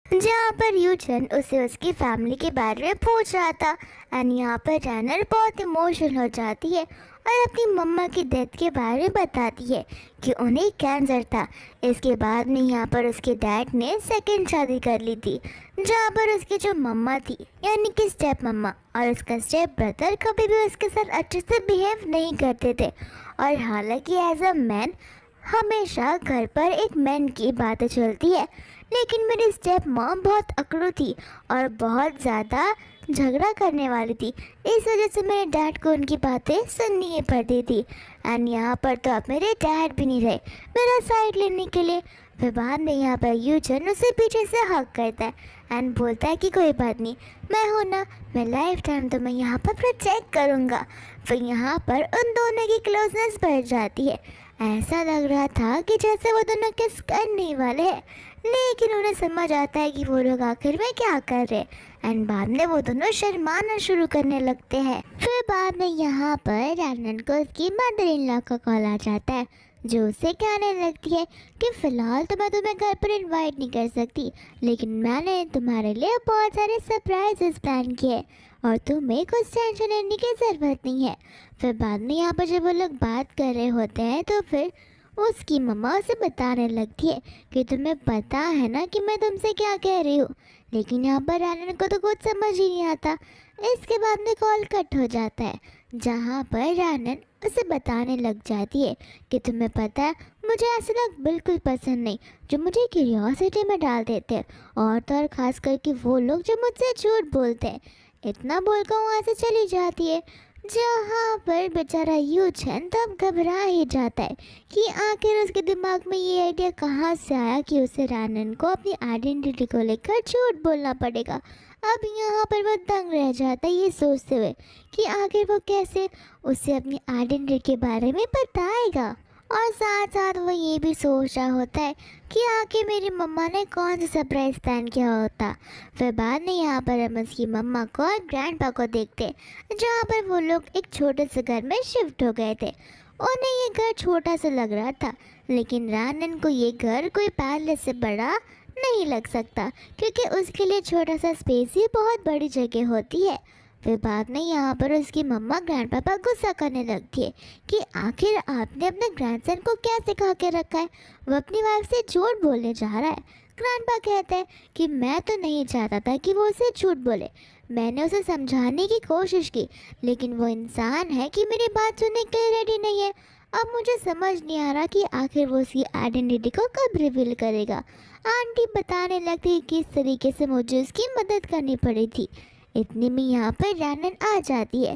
A: जहाँ पर यूचन उसे उसकी फैमिली के बारे में पूछ रहा था। एंड यहाँ पर रैनर बहुत इमोशनल हो जाती है और अपनी मम्मा की डेथ के बारे में बताती है कि उन्हें कैंसर था। इसके बाद में यहाँ पर उसके डैड ने सेकंड शादी कर ली थी, जहाँ पर उसकी जो मम्मा थी यानी कि स्टेप मम्मा और उसका स्टेप ब्रदर कभी भी उसके साथ अच्छे से बिहेव नहीं करते थे। और हालांकि एज अ मैन हमेशा घर पर एक मैन की बातें चलती है, लेकिन मेरी स्टेप मॉम बहुत अकड़ू थी और बहुत ज़्यादा झगड़ा करने वाली थी, इस वजह से मेरे डैड को उनकी बातें सुननी ही पड़ती थी। एंड यहाँ पर तो अब मेरे डैड भी नहीं रहे मेरा साइड लेने के लिए। फिर बाद में यहाँ पर यूचन उसे पीछे से हक करता है एंड बोलता है कि कोई बात नहीं, मैं हूँ ना, मैं लाइफ टाइम तो मैं यहाँ पर प्रोटेक्ट करूँगा। फिर यहाँ पर उन दोनों की क्लोजनेस बढ़ जाती है। ऐसा लग रहा था कि जैसे वो दोनों किस करने वाले हैं, लेकिन उन्हें समझ आता है कि वो लोग आखिर में क्या कर रहे हैं एंड बाद में वो दोनों शर्माना शुरू करने लगते हैं। फिर बाद में यहाँ पर रैनन को उसकी मदर इन लॉ का कॉल आ जाता है, जो उसे कहने लगती है कि फ़िलहाल तो मैं तुम्हें घर पर इनवाइट नहीं कर सकती, लेकिन मैंने तुम्हारे लिए बहुत सारे सरप्राइजेस प्लान किए और तुम्हें कुछ टेंशन लेने की ज़रूरत नहीं है। फिर बाद में यहाँ पर जब वो लोग बात कर रहे होते हैं तो फिर उसकी मम्मा उसे बताने लगती है कि तुम्हें पता है ना कि मैं तुमसे क्या कह रही हूँ, लेकिन यहाँ पर रैनन को तो कुछ समझ ही नहीं आता। इसके बाद में कॉल कट हो जाता है, जहाँ पर रैनन उसे बताने लग जाती है कि तुम्हें पता है मुझे ऐसे लोग बिल्कुल पसंद नहीं जो मुझे क्यूरियोसिटी में डाल देते हैं, और तो और ख़ास करके वो लोग जो मुझसे झूठ बोलते हैं। इतना बोलकर वहाँ से चली जाती है, जहाँ पर बेचारा यूचन तब घबरा ही जाता है कि आखिर उसके दिमाग में ये आइडिया कहाँ से आया कि उसे रैनन को अपनी आइडेंटिटी को लेकर झूठ बोलना पड़ेगा। अब यहाँ पर वो दंग रह जाता है ये सोचते हुए कि आखिर वो कैसे उसे अपनी आइडेंटिटी के बारे में बताएगा, और साथ साथ वो ये भी सोच रहा होता है कि आखिर मेरी मम्मा ने कौन सा सरप्राइज प्लान किया होता। फिर बाद में यहाँ पर हम उसकी मम्मा को और ग्रैंडपा को देखते, जहाँ पर वो लोग एक छोटे से घर में शिफ्ट हो गए थे। उन्हें ये घर छोटा सा लग रहा था, लेकिन रैनन को ये घर कोई पैलेस से बड़ा नहीं लग सकता, क्योंकि उसके लिए छोटा सा स्पेस ही बहुत बड़ी जगह होती है। फिर बाद में यहाँ पर उसकी मम्मा ग्रैंडपापा गुस्सा करने लगती है कि आखिर आपने अपने ग्रैंडसन को क्या सिखा के रखा है, वो अपनी वाइफ से झूठ बोलने जा रहा है। ग्रैंडपा कहते हैं कि मैं तो नहीं चाहता था कि वो उसे झूठ बोले, मैंने उसे समझाने की कोशिश की, लेकिन वो इंसान है कि मेरी बात सुनने के लिए रेडी नहीं है। अब मुझे समझ नहीं आ रहा कि आखिर वो उसकी आइडेंटिटी को कब रिवील करेगा। आंटी बताने लगती कि किस तरीके से मुझे उसकी मदद करनी पड़ी थी। इतने में यहाँ पर रैनन आ जाती है,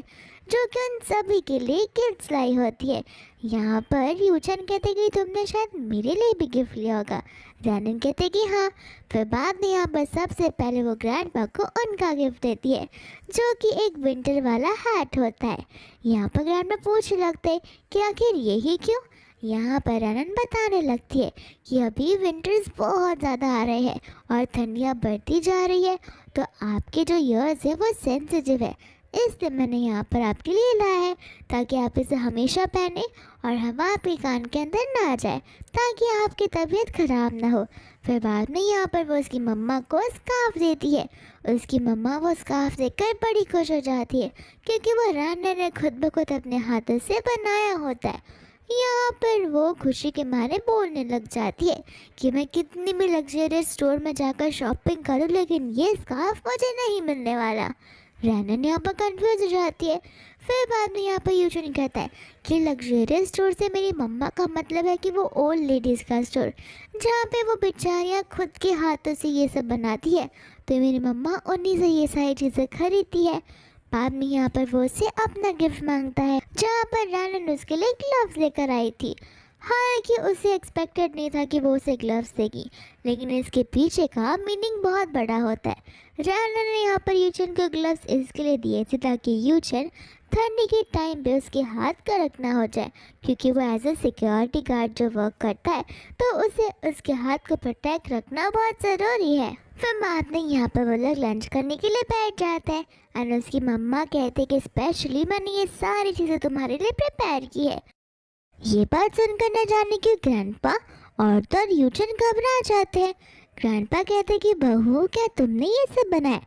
A: जो कि उन सभी के लिए गिफ्ट्स लाई होती है। यहाँ पर यूचन कहते कि तुमने शायद मेरे लिए भी गिफ्ट लिया होगा। रैनन कहते कि हाँ। फिर बाद में यहाँ पर सबसे पहले वो ग्रैंडपा को उनका गिफ्ट देती है, जो कि एक विंटर वाला हैट होता है। यहाँ पर ग्रैंडपा पूछने लगते हैं कि आखिर यही क्यों। यहाँ पर रैनन बताने लगती है कि अभी विंटर्स बहुत ज़्यादा आ रहे हैं और ठंडियाँ बढ़ती जा रही है, तो आपके जो ईयर्स है वो सेंसिटिव है, इसलिए मैंने यहाँ पर आपके लिए लाया है ताकि आप इसे हमेशा पहने और हवा आपके कान के अंदर ना आ जाए, ताकि आपकी तबीयत ख़राब ना हो। फिर बाद में यहाँ पर वो उसकी मम्मा को स्कार्फ देती है। उसकी मम्मा वो स्कार्फ देखकर बड़ी खुश हो जाती है, क्योंकि वो रैनन ने खुद ब खुद अपने हाथों से बनाया होता है। यहाँ पर वो खुशी के मारे बोलने लग जाती है कि मैं कितनी भी लग्जरियस स्टोर में जाकर शॉपिंग करूँ, लेकिन ये स्कार्फ मुझे नहीं मिलने वाला। रैनन यहाँ पर कंफ्यूज हो जाती है। फिर बाद में यहाँ पर यूचन कहता है कि लग्जरियस स्टोर से मेरी मम्मा का मतलब है कि वो ओल्ड लेडीज़ का स्टोर, जहाँ पे वो बेचारियाँ खुद के हाथों से ये सब बनाती है, तो मेरी मम्मा उन्हीं से ये सारी चीज़ें खरीदती है। बाद में यहाँ पर वो उससे अपना गिफ्ट मांगता है, जहाँ पर रैनन उसके लिए ग्लव्स लेकर आई थी। हालांकि उसे एक्सपेक्टेड नहीं था कि वो उसे ग्लव्स देगी, लेकिन इसके पीछे का मीनिंग बहुत बड़ा होता है। रैनन ने यहाँ पर यूचन को ग्लव्स इसके लिए दिए थे ताकि यूचन ठंडी के टाइम पे उसके हाथ कड़क ना हो जाए, क्योंकि वो एज ए सिक्योरिटी गार्ड जो वर्क करता है, तो उसे उसके हाथ को प्रोटेक्ट रखना बहुत ज़रूरी है। फिर बाद में यहाँ पर वो लोग लंच करने के लिए बैठ जाते हैं और उसकी मम्मा कहते कि स्पेशली मैंने ये सारी चीज़ें तुम्हारे लिए प्रिपेयर की है। ये बात सुनकर न जाने क्यों ग्रैंडपा और तो यूचन घबरा जाते हैं। ग्रैंडपा कहते कि बहू क्या तुमने ये सब बनाया?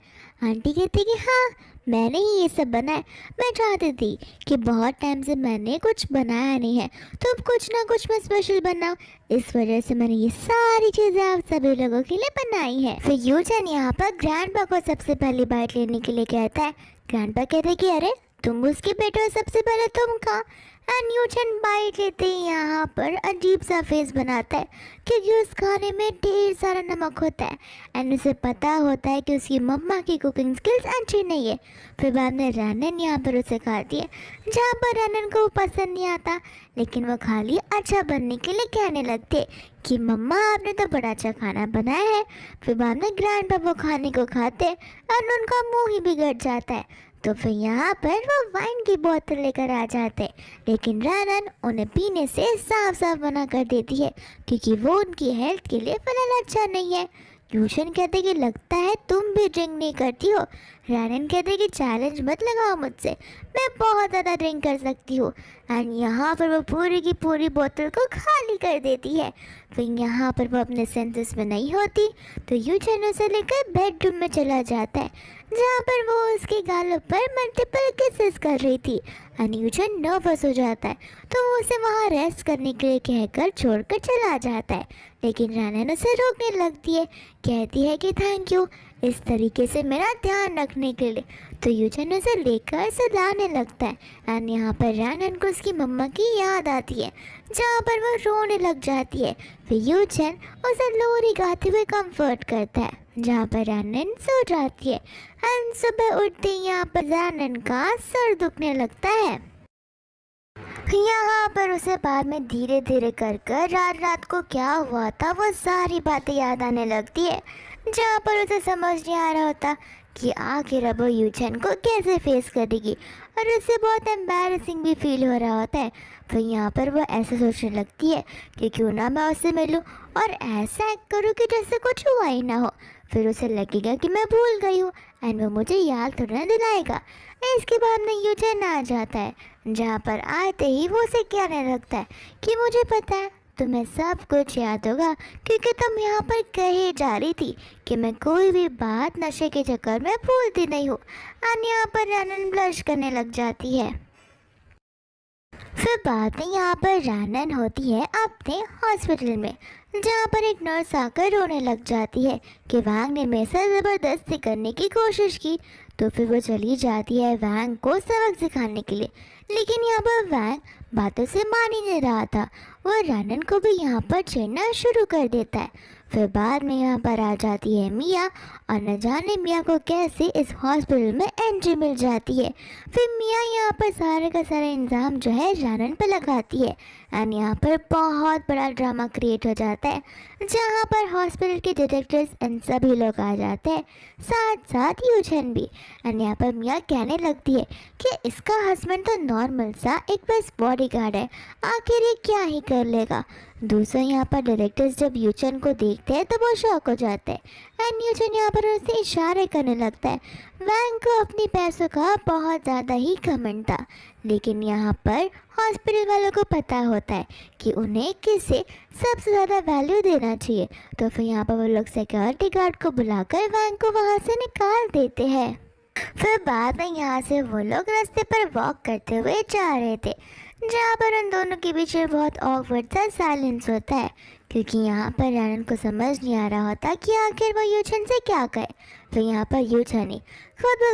A: आंटी कहती कि हाँ मैंने ही ये सब बनाया, मैं चाहती थी कि बहुत टाइम से मैंने कुछ बनाया नहीं है, तो अब कुछ ना कुछ मैं स्पेशल बनाऊँ, इस वजह से मैंने ये सारी चीज़ें आप सभी लोगों के लिए बनाई है। फिर यूचन यहाँ पर ग्रैंडपा को सबसे पहली बाइट लेने के लिए कहता है। ग्रैंडपा कहते कि अरे तुम उसके बेटे हो, सबसे पहले तुम खा। एंड यूचन बाइट लेते ही यहाँ पर अजीब सा फेस बनाता है क्योंकि उस खाने में ढेर सारा नमक होता है एंड उसे पता होता है कि उसकी मम्मा की कुकिंग स्किल्स अच्छी नहीं है। फिर बाद में रैनन यहाँ पर उसे खाती है जहाँ पर रैनन को पसंद नहीं आता, लेकिन वो खाली अच्छा बनने के लिए कहने लगते कि मम्मा आपने तो बड़ा अच्छा खाना बनाया है। फिर बाद में ग्रैंड पापा खाने को खाते और उनका मुंह ही बिगड़ जाता है। तो फिर यहाँ पर वो वाइन की बोतल लेकर आ जाते हैं, लेकिन रैनन उन्हें पीने से साफ साफ मना कर देती है क्योंकि वो उनकी हेल्थ के लिए फिलहाल अच्छा नहीं है। यूशन कहते कि लगता है तुम भी ड्रिंक नहीं करती हो। रैनन कहते कि चैलेंज मत लगाओ मुझसे, मैं बहुत ज़्यादा ड्रिंक कर सकती हूँ। एंड यहाँ पर वो पूरी की पूरी बोतल को खाली कर देती है। फिर यहाँ पर वो अपने सेंसेस में नहीं होती तो यूशन उसे लेकर बेडरूम में चला जाता है जहाँ पर वो उसके गालों पर मल्टीपल किसेस कर रही थी। एंड यूशन नर्वस हो जाता है तो वो उसे वहाँ रेस्ट करने के लिए कहकर छोड़कर चला जाता है, लेकिन रैनन उसे रोकने लगती है, कहती है कि थैंक यू इस तरीके से मेरा ध्यान रखने के लिए। तो यूचन उसे लेकर सुलाने लगता है एंड यहाँ पर रैनन को उसकी मम्मा की याद आती है जहाँ पर वो रोने लग जाती है। फिर यूचन उसे लोरी गाते हुए कंफर्ट करता है जहाँ पर रैनन सो जाती है एंड सुबह उठते ही यहाँ पर रैनन का सर दुखने लगता है। यहाँ पर उसे बाद में धीरे धीरे कर कर रात रात को क्या हुआ था वो सारी बातें याद आने लगती है, जहाँ पर उसे समझ नहीं आ रहा होता कि आखिर अब वो यूचन को कैसे फेस करेगी और उसे बहुत एम्बैरेसिंग भी फील हो रहा होता है। फिर यहाँ पर वो ऐसे सोचने लगती है कि क्यों ना मैं उससे मिलूं और ऐसा एक्ट करूँ कि जैसे कुछ हुआ ही ना हो। फिर उसे लगेगा कि मैं भूल गई हूँ एंड वो मुझे याद थोड़ा ना दिलाएगा। इसके बाद में यूचन आ जाता है जहाँ पर आते ही वो उसे कहने लगता है कि मुझे पता है तुम्हें सब कुछ याद होगा क्योंकि तुम यहाँ पर कहे जा रही थी कि मैं कोई भी बात नशे के चक्कर में भूलती नहीं हूँ। और यहाँ पर रैनन ब्लश करने लग जाती है। फिर बाद में यहाँ पर रैनन होती है अपने हॉस्पिटल में जहाँ पर एक नर्स आकर रोने लग जाती है कि वैंग ने मेरे साथ ज़बरदस्ती करने की कोशिश की। तो फिर वो चली जाती है वैंग को सबक सिखाने के लिए, लेकिन यहाँ पर वैंग बातों से मान ही नहीं रहा था। वो रैनन को भी यहाँ पर छेड़ना शुरू कर देता है। फिर बाद में यहाँ पर आ जाती है मिया और न जाने मिया को कैसे इस हॉस्पिटल में एंट्री मिल जाती है। फिर मिया यहाँ पर सारे का सारा इंजाम जो है रैनन पर लगाती है एंड यहाँ पर बहुत बड़ा ड्रामा क्रिएट हो जाता है जहाँ पर हॉस्पिटल के डिटेक्टिव्स एंड सभी लोग आ जाते हैं, साथ साथ यूचन भी। एंड यहाँ पर मिया कहने लगती है कि इसका हस्बैंड तो नॉर्मल सा एक बस बॉडीगार्ड है, आखिर ये क्या ही कर लेगा। दूसरा यहाँ पर डायरेक्टर्स जब यूचन को देखते हैं तो वो शॉक हो जाते हैं एंड यूचन यहाँ पर उसे इशारे करने लगता है। वैंग को अपने पैसों का बहुत ज़्यादा ही घमंड था, लेकिन यहाँ पर हॉस्पिटल वालों को पता होता है कि उन्हें किसे सबसे ज़्यादा वैल्यू देना चाहिए। तो फिर यहाँ पर वो लोग सिक्योरिटी गार्ड को बुलाकर वैंग को वहाँ से निकाल देते हैं। फिर बाद में यहाँ से वो लोग रास्ते पर वॉक करते हुए जा रहे थे जहाँ पर उन दोनों के बीच में बहुत ऑकवर्ड सा साइलेंस होता है क्योंकि यहाँ पर रैनन को समझ नहीं आ रहा होता कि आखिर वो यूचन से क्या कहे। तो यहाँ पर यूचन ही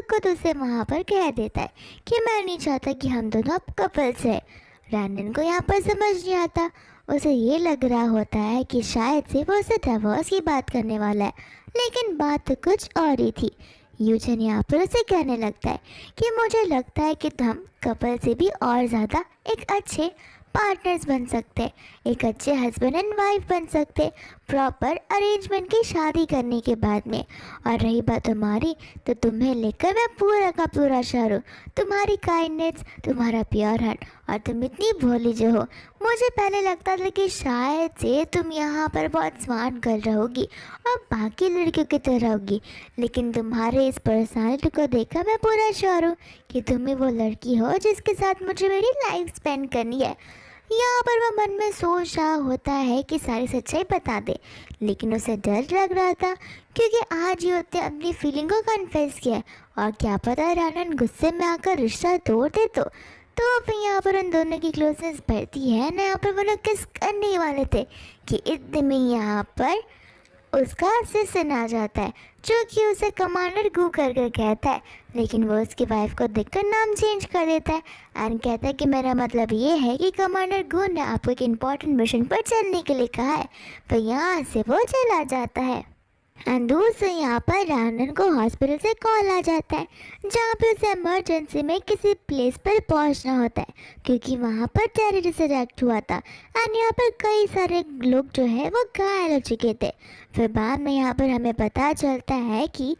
A: खुद उसे वहाँ पर कह देता है कि मैं नहीं चाहता कि हम दोनों अब कपल्स हैं। रैनन को यहाँ पर समझ नहीं आता, उसे ये लग रहा होता है कि शायद से वो उसे डिवोर्स की बात करने वाला है, लेकिन बात तो कुछ और ही थी। यूचन यहाँ पर उसे कहने लगता है कि मुझे लगता है कि हम कपल से भी और ज़्यादा एक अच्छे पार्टनर्स बन सकते, एक अच्छे हस्बैंड एंड वाइफ बन सकते प्रॉपर अरेंजमेंट की शादी करने के बाद में। और रही बात तुम्हारी, तो तुम्हें लेकर मैं पूरा का पूरा श्योर हूँ। तुम्हारी काइंडनेस, तुम्हारा प्योर हार्ट और तुम इतनी भोली जो हो। मुझे पहले लगता था कि शायद से तुम यहाँ पर बहुत स्मार्ट गर्ल रहोगी और बाकी लड़कियों की तरह होगी, लेकिन तुम्हारे इस पर्सनालिटी को देखकर मैं पूरा श्योर हूँ कि तुम ही वो लड़की हो जिसके साथ मुझे मेरी लाइफ स्पेंड करनी है। यहाँ पर वह मन में सोच रहा होता है कि सारी सच्चाई बता दे, लेकिन उसे डर लग रहा था क्योंकि आज ही उसने अपनी फीलिंग को कन्फेस किया और क्या पता रैनन गुस्से में आकर रिश्ता तोड़ दे। तो फिर यहाँ पर उन दोनों की क्लोजनेस बढ़ती है ना। यहाँ पर वो लोग किस करने वाले थे कि इतने में यहाँ पर उसका असिस्टेंट आ जाता है जो कि उसे कमांडर गू करके कहता है, लेकिन वो उसकी वाइफ को देखकर नाम चेंज कर देता है एंड कहता है कि मेरा मतलब ये है कि कमांडर गू ने आपको एक इम्पोर्टेंट मिशन पर चलने के लिए कहा है। तो यहाँ से वो चला जाता है एंड दूर से यहाँ पर रानन को हॉस्पिटल से कॉल आ जाता है जहाँ पे उसे इमरजेंसी में किसी प्लेस पर पहुँचना होता है क्योंकि वहाँ पर टेररिस्ट अटैक हुआ था एंड यहाँ पर कई सारे लोग जो है वो घायल हो चुके थे। फिर बाद में यहाँ पर हमें पता चलता है कि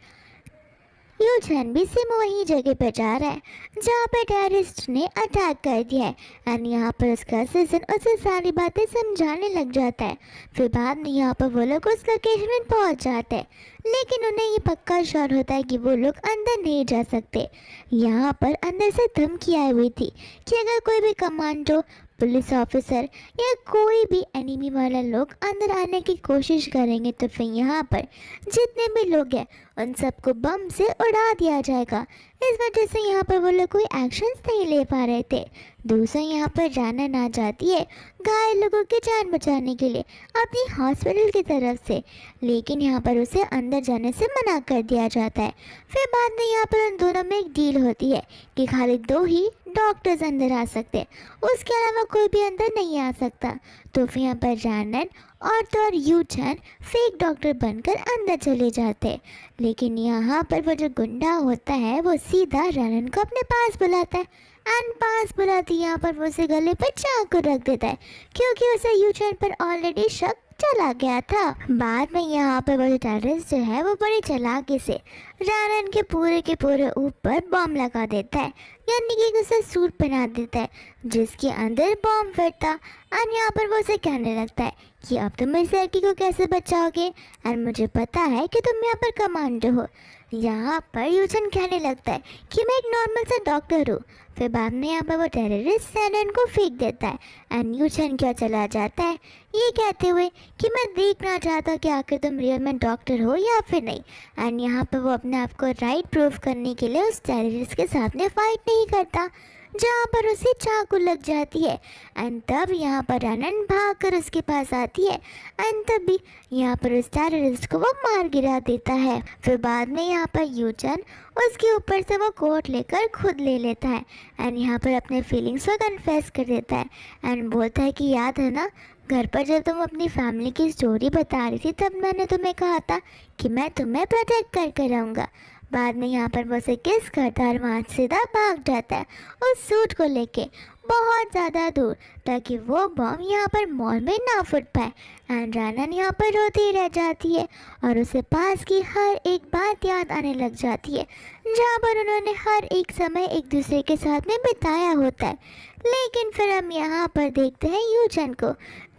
A: यूचन भी सिम वही जगह पर जा रहा है जहाँ पर टेररिस्ट ने अटैक कर दिया है एंड यहाँ पर उसका असिस्टेंट उसे सारी बातें समझाने लग जाता है। फिर बाद में यहाँ पर वो लोग उस लोकेशन में पहुँच जाते हैं लेकिन उन्हें ये पक्का श्योर होता है कि वो लोग अंदर नहीं जा सकते। यहाँ पर अंदर से धमकी आई हुई थी कि अगर कोई भी कमांडो, पुलिस ऑफिसर या कोई भी एनिमी वाला लोग अंदर आने की कोशिश करेंगे तो फिर यहाँ पर जितने भी लोग हैं उन सबको बम से उड़ा दिया जाएगा। इस वजह से यहाँ पर वो लोग कोई एक्शंस नहीं ले पा रहे थे। दूसरा यहाँ पर रानन आ जाती है घायल लोगों की जान बचाने के लिए अपनी हॉस्पिटल की तरफ से, लेकिन यहाँ पर उसे अंदर जाने से मना कर दिया जाता है। फिर बाद में यहाँ पर उन दोनों में एक डील होती है कि खाली 2 ही डॉक्टर्स अंदर आ सकते हैं, उसके अलावा कोई भी अंदर नहीं आ सकता। तो फिर यहाँ पर रानन और यूचन फेक डॉक्टर बनकर अंदर चले जाते हैं, लेकिन यहाँ पर वो जो गुंडा होता है वो सीधा रानन को अपने पास बुलाता है एंड पास बुलाती यहाँ पर वो उसे गले पर चाकू रख देता है क्योंकि उसे यूचन पर ऑलरेडी शक चला गया था। बाद में यहाँ पर वो टेररिस्ट जो है वो बड़ी चालाकी से रानन के पूरे ऊपर बम लगा देता है, यानी कि उसे सूट पहना देता है जिसके अंदर बम फटता और यहाँ पर वो उसे कहने लगता है कि अब तुम इस लड़की को कैसे बचाओगे एंड मुझे पता है कि तुम यहाँ पर कमांडो हो। यहाँ पर यूचन कहने लगता है कि मैं एक नॉर्मल सा डॉक्टर हूँ। फिर बाद में यहाँ पर वो टेररिस्ट रानन को फेंक देता है एंड यूचन क्या चला जाता है ये कहते हुए कि मैं देखना चाहता कि आखिर तुम रियल में डॉक्टर हो या फिर नहीं। एंड यहाँ पर वो अपने आप को राइट प्रूव करने के लिए उस टेररिस्ट के सामने फाइट नहीं करता जहाँ पर उसे चाकू लग जाती है एंड तब यहाँ पर रानन भाग कर उसके पास आती है एंड तभी यहाँ पर उस टेररिस्ट को वो मार गिरा देता है। फिर बाद में यहाँ पर यूचन उसके ऊपर से वो कोट लेकर खुद ले लेता है एंड यहाँ पर अपने फीलिंग्स को कन्फेस कर देता है एंड बोलता है कि याद है ना घर पर जब तुम अपनी फैमिली की स्टोरी बता रही थी तब मैंने तुम्हें कहा था कि मैं तुम्हें प्रोटेक्ट करके रहूँगा। बाद में यहाँ पर वो उसे किस करता है और वहाँ से सीधा भाग जाता है उस सूट को लेके बहुत ज़्यादा दूर ताकि वो बम यहाँ पर मॉल में ना फूट पाए एंड रानन यहाँ पर रोती रह जाती है और उसे पास की हर एक बात याद आने लग जाती है जहाँ पर उन्होंने हर एक समय एक दूसरे के साथ में बिताया होता है। लेकिन फिर हम यहाँ पर देखते हैं यूचन को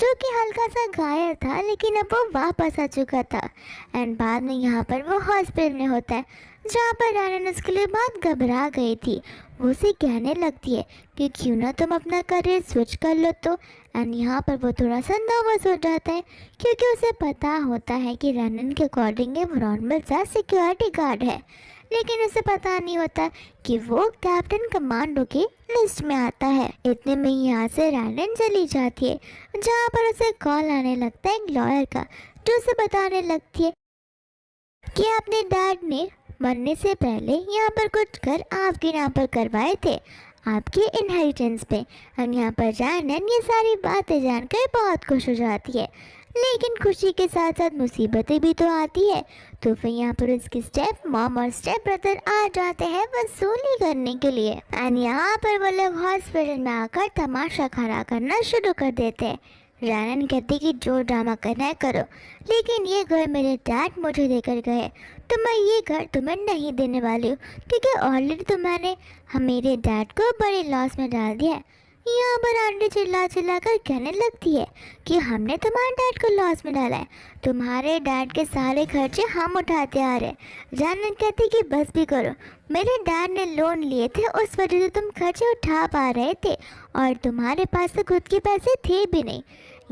A: जो कि हल्का सा घायल था लेकिन अब वो वापस आ चुका था एंड बाद में यहाँ पर वो हॉस्पिटल में होता है जहाँ पर रानन उसके लिए बहुत घबरा गई थी। वो उसे कहने लगती है कि क्यों ना तुम अपना करियर स्विच कर लो तो एंड यहाँ पर वो थोड़ा सा नर्वस हो जाता है क्योंकि उसे पता होता है कि रानन के अकॉर्डिंग वो नॉर्मल सा सिक्योरिटी गार्ड है, लेकिन उसे पता नहीं होता कि वो कैप्टन कमांडो की लिस्ट में आता है। इतने में यहाँ से रानन चली जाती है जहाँ पर उसे कॉल आने लगता है एक लॉयर का जो उसे बताने लगती है कि अपने डैड ने मरने से पहले यहाँ पर कुछ घर आपके नाम पर करवाए थे आपके इनहेरिटेंस पे। और यहाँ पर रानन ये सारी बातें जानकर बहुत खुश हो जाती है, लेकिन खुशी के साथ साथ मुसीबतें भी तो आती है। तो फिर यहाँ पर उसकी स्टेप मॉम और स्टेप ब्रदर आ जाते हैं वसूली करने के लिए एंड यहाँ पर वो लोग हॉस्पिटल में आकर तमाशा खड़ा करना शुरू कर देते हैं। रानन कहती कि जो ड्रामा करना है करो, लेकिन ये घर मेरे डैड मुझे देकर गए तो मैं ये घर तुम्हें नहीं देने वाली हूँ क्योंकि ऑलरेडी तुम्हारे मेरे डैड को बड़े लॉस में डाल दिया है। यहाँ पर आंटी चिल्ला चिल्ला कर कहने लगती है कि हमने तुम्हारे डैड को लॉस में डाला है, तुम्हारे डैड के सारे खर्चे हम उठाते आ रहे हैं। रानन कहती कि बस भी करो, मेरे डैड ने लोन लिए थे उस वजह से तुम खर्चे उठा पा रहे थे और तुम्हारे पास तो खुद के पैसे थे भी नहीं।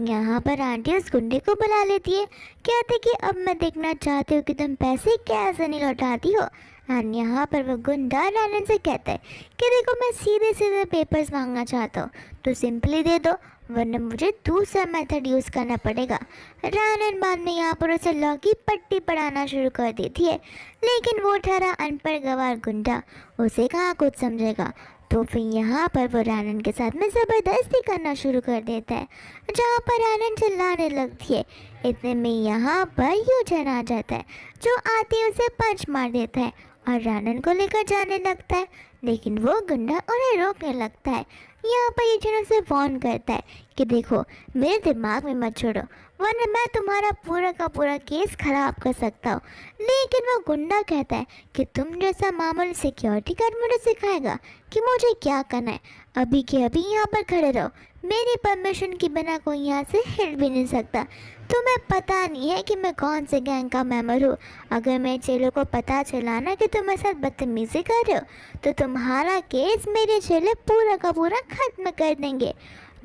A: यहाँ पर आंटी उस गुंडे को बुला लेती है, कहते कि अब मैं देखना चाहती हूँ कि तुम पैसे कैसे नहीं लौटाती हो। और यहाँ पर वो गुंडा रानन से कहता है कि देखो मैं सीधे सीधे पेपर्स मांगना चाहता हूँ तो सिंपली दे दो, वरना मुझे दूसरा मेथड यूज़ करना पड़ेगा। रानन बाद में यहाँ पर उसे लॉ की पट्टी पढ़ाना शुरू कर देती है, लेकिन वो ठहरा अनपढ़ गवार गुंडा उसे कहाँ कुछ समझेगा। तो फिर यहाँ पर वो रानन के साथ में ज़बरदस्ती करना शुरू कर देता है, जहाँ पर रानन चिल्लाने लगती है। इतने में यहाँ पर यूजन आ जाता है, जो आते ही उसे पंच मार देता है और रानन को लेकर जाने लगता है, लेकिन वो गुंडा उन्हें रोकने लगता है। यहाँ पर यूजन उसे वार्न करता है कि देखो, मेरे दिमाग में मत छोड़ो, वरना मैं तुम्हारा पूरा का पूरा केस खराब कर सकता हूँ। लेकिन वो गुंडा कहता है कि तुम जैसा मामूली सिक्योरिटी गार्ड मुझे सिखाएगा कि मुझे क्या करना है। अभी के अभी यहाँ पर खड़े रहो, मेरी परमिशन के बिना कोई यहाँ से हिल भी नहीं सकता। तुम्हें पता नहीं है कि मैं कौन से गैंग का मेंबर हूँ। अगर मेरे चेलों को पता चला ना कि तुम मेरे साथ बदतमीजी कर रहे हो, तो तुम्हारा केस मेरे चेले पूरा का पूरा खत्म कर देंगे।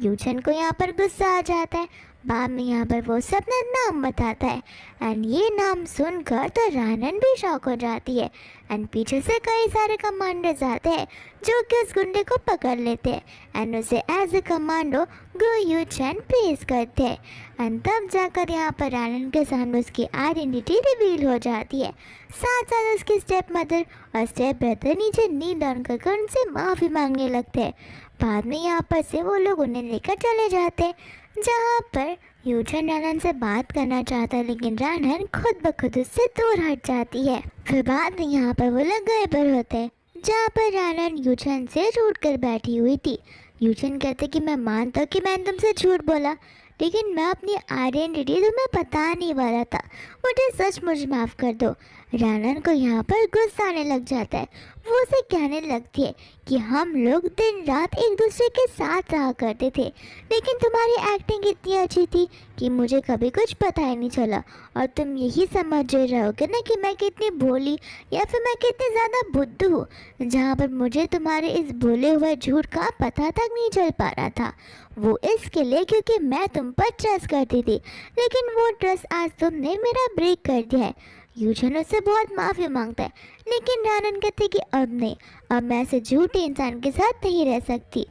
A: यूजन को यहाँ पर गुस्सा आ जाता है। बाद में यहाँ पर वो सबने नाम बताता है, एंड ये नाम सुनकर तो रानन भी शॉक हो जाती है। एंड पीछे से कई सारे कमांडर्स आते हैं जो कि उस गुंडे को पकड़ लेते हैं एंड उसे एज ए कमांडो गो यूचन प्लेस करते हैं। एंड तब जाकर यहाँ पर रानन के सामने उसकी आइडेंटिटी रिवील हो जाती है। साथ साथ उसकी स्टेप मदर और स्टेप ब्रदर नीचे नी डाउन कर उनसे माफ़ी मांगने लगते हैं। बाद में यहाँ पर से वो लोग उन्हें लेकर चले जाते हैं, जहाँ पर यूजन रानन से बात करना चाहता है, लेकिन रानन खुद ब खुद उससे दूर हट जाती है। फिर बाद में यहाँ पर वो लोग गए पर होते हैं, जहाँ पर रानन यूजन से रूठ कर बैठी हुई थी। यूजन कहते कि मैं मानता हूँ कि मैंने तुमसे झूठ बोला, लेकिन मैं अपनी आइडेंटिटी तुम्हें बता नहीं वाला था, मुझे सचमुच माफ़ कर दो। रानन को यहाँ पर गुस्सा आने लग जाता है। वो उसे कहने लगती है कि हम लोग दिन रात एक दूसरे के साथ रहा करते थे, लेकिन तुम्हारी एक्टिंग इतनी अच्छी थी कि मुझे कभी कुछ पता ही नहीं चला, और तुम यही समझ रहोगे ना कि मैं कितनी भोली या फिर मैं कितनी ज़्यादा बुद्धू हूँ, जहाँ पर मुझे तुम्हारे इस भोले हुए झूठ का पता तक नहीं चल पा रहा था। वो इसके लिए क्योंकि मैं तुम पर ट्रस्ट करती थी, लेकिन वो ट्रस्ट आज तुमने मेरा ब्रेक कर दिया है। यूजन उससे बहुत माफ़ी मांगता है, लेकिन रानन कहते कि अब नहीं, अब मैं ऐसे झूठे इंसान के साथ नहीं रह सकती।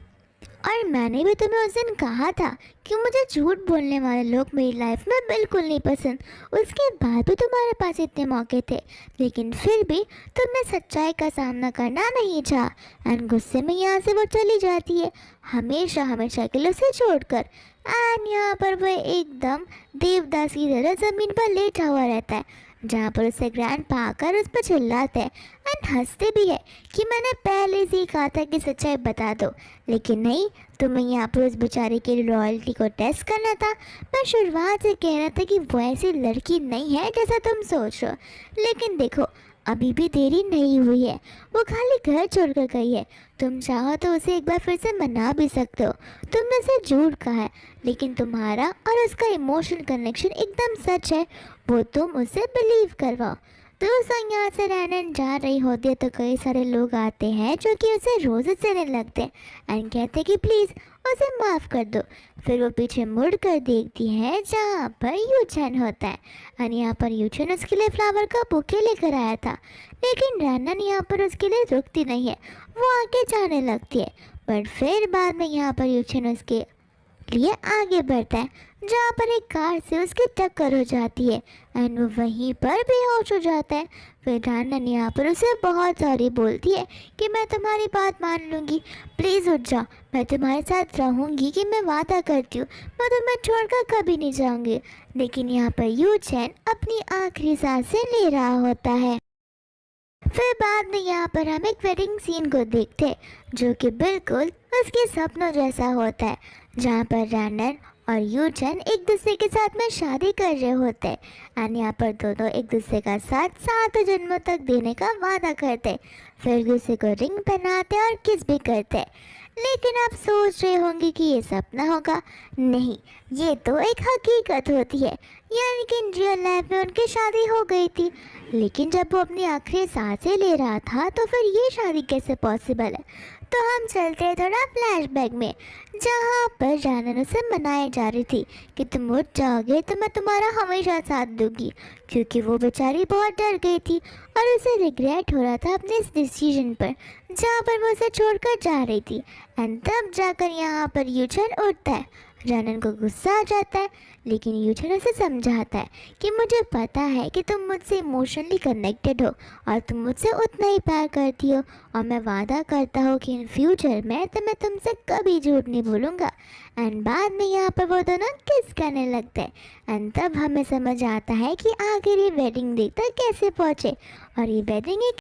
A: और मैंने भी तुम्हें उस दिन कहा था कि मुझे झूठ बोलने वाले लोग मेरी लाइफ में बिल्कुल नहीं पसंद। उसके बाद भी तुम्हारे पास इतने मौके थे, लेकिन फिर भी तुमने सच्चाई का सामना करना नहीं चाहा। एंड गुस्से में यहाँ से वो चली जाती है, हमेशा हमेशा के लिए उसे छोड़कर। एंड यहाँ पर वह एकदम देवदास की तरह ज़मीन पर लेटा हुआ रहता है, जहाँ पर उसे ग्रैंडपा आकर उस पर चिल्लाते हैं एंड हंसते भी है कि मैंने पहले से ही कहा था कि सच्चाई बता दो, लेकिन नहीं, तुम्हें यहाँ पर उस बेचारे की लॉयल्टी को टेस्ट करना था। मैं शुरुआत से कह रहा था कि वो ऐसी लड़की नहीं है जैसा तुम सोच रहे हो, लेकिन देखो अभी भी देरी नहीं हुई है, वो खाली घर छोड़कर गई है। तुम चाहो तो उसे एक बार फिर से मना भी सकते हो। तुमने उसे झूठ कहा है, लेकिन तुम्हारा और उसका इमोशनल कनेक्शन एकदम सच है, वो तुम उसे बिलीव करवाओ। दोस्तों यहाँ से रानन जा रही होती है तो कई सारे लोग आते हैं जो कि उसे रोज़ देने लगते हैं एंड कहते हैं कि प्लीज़ उसे माफ़ कर दो। फिर वो पीछे मुड़ कर देखती है जहाँ पर यूचन होता है, और यहाँ पर यूचन उसके लिए फ्लावर का बुके लेकर आया था, लेकिन रानन यहाँ पर उसके लिए रुकती नहीं है, वो आगे जाने लगती है। पर फिर बाद में यहाँ पर यूचन उसके लिए आगे बढ़ता है, जहाँ पर एक कार से उसकी टक्कर हो जाती है एंड वो वहीं पर बेहोश हो जाता है। फिर रानन यहाँ पर उसे बहुत सारी बोलती है कि मैं तुम्हारी बात मान लूँगी, प्लीज़ उठ जाओ, मैं तुम्हारे साथ रहूँगी, कि मैं वादा करती हूँ, मैं तुम्हें छोड़कर कभी नहीं जाऊँगी। लेकिन यहाँ पर यूचन अपनी आखिरी सांसें ले रहा होता है। फिर बाद में यहाँ पर हम एक वेडिंग सीन को देखते हैं जो कि बिल्कुल उसके सपनों जैसा होता है, जहाँ पर रानन और यूचन एक दूसरे के साथ में शादी कर रहे होते हैं एंड यहाँ पर दोनों एक दूसरे का साथ 7 जन्मों तक देने का वादा करते हैं। फिर एक दूसरे को रिंग पहनाते और किस भी करते हैं। लेकिन आप सोच रहे होंगे कि ये सपना होगा, नहीं, ये तो एक हकीकत होती है, यानी कि इन रियल लाइफ में उनकी शादी हो गई थी। लेकिन जब वो अपनी आखिरी सांसें ले रहा था तो फिर ये शादी कैसे पॉसिबल है। तो हम चलते हैं थोड़ा फ्लैशबैक में, जहाँ पर रानन उसे मनाई जा रही थी कि तुम उठ जाओगे तो मैं तुम्हारा हमेशा साथ दूंगी, क्योंकि वो बेचारी बहुत डर गई थी और उसे रिग्रेट हो रहा था अपने इस डिसीजन पर, जहाँ पर वो उसे छोड़कर जा रही थी। एंड तब जाकर यहाँ पर यूचन उठता है। रनन को गुस्सा आ जाता है, लेकिन यूचन उसे समझाता है कि मुझे पता है कि तुम मुझसे इमोशनली कनेक्टेड हो और तुम मुझसे उतना ही प्यार करती हो, और मैं वादा करता हूँ कि इन फ्यूचर में मैं तुमसे कभी झूठ नहीं बोलूँगा। एंड बाद में यहाँ पर वो दोनों किस करने लगते हैं। एंड तब हमें समझ आता है कि आखिर ये वेडिंग डे तक कैसे पहुँचे, और ये वेडिंग एक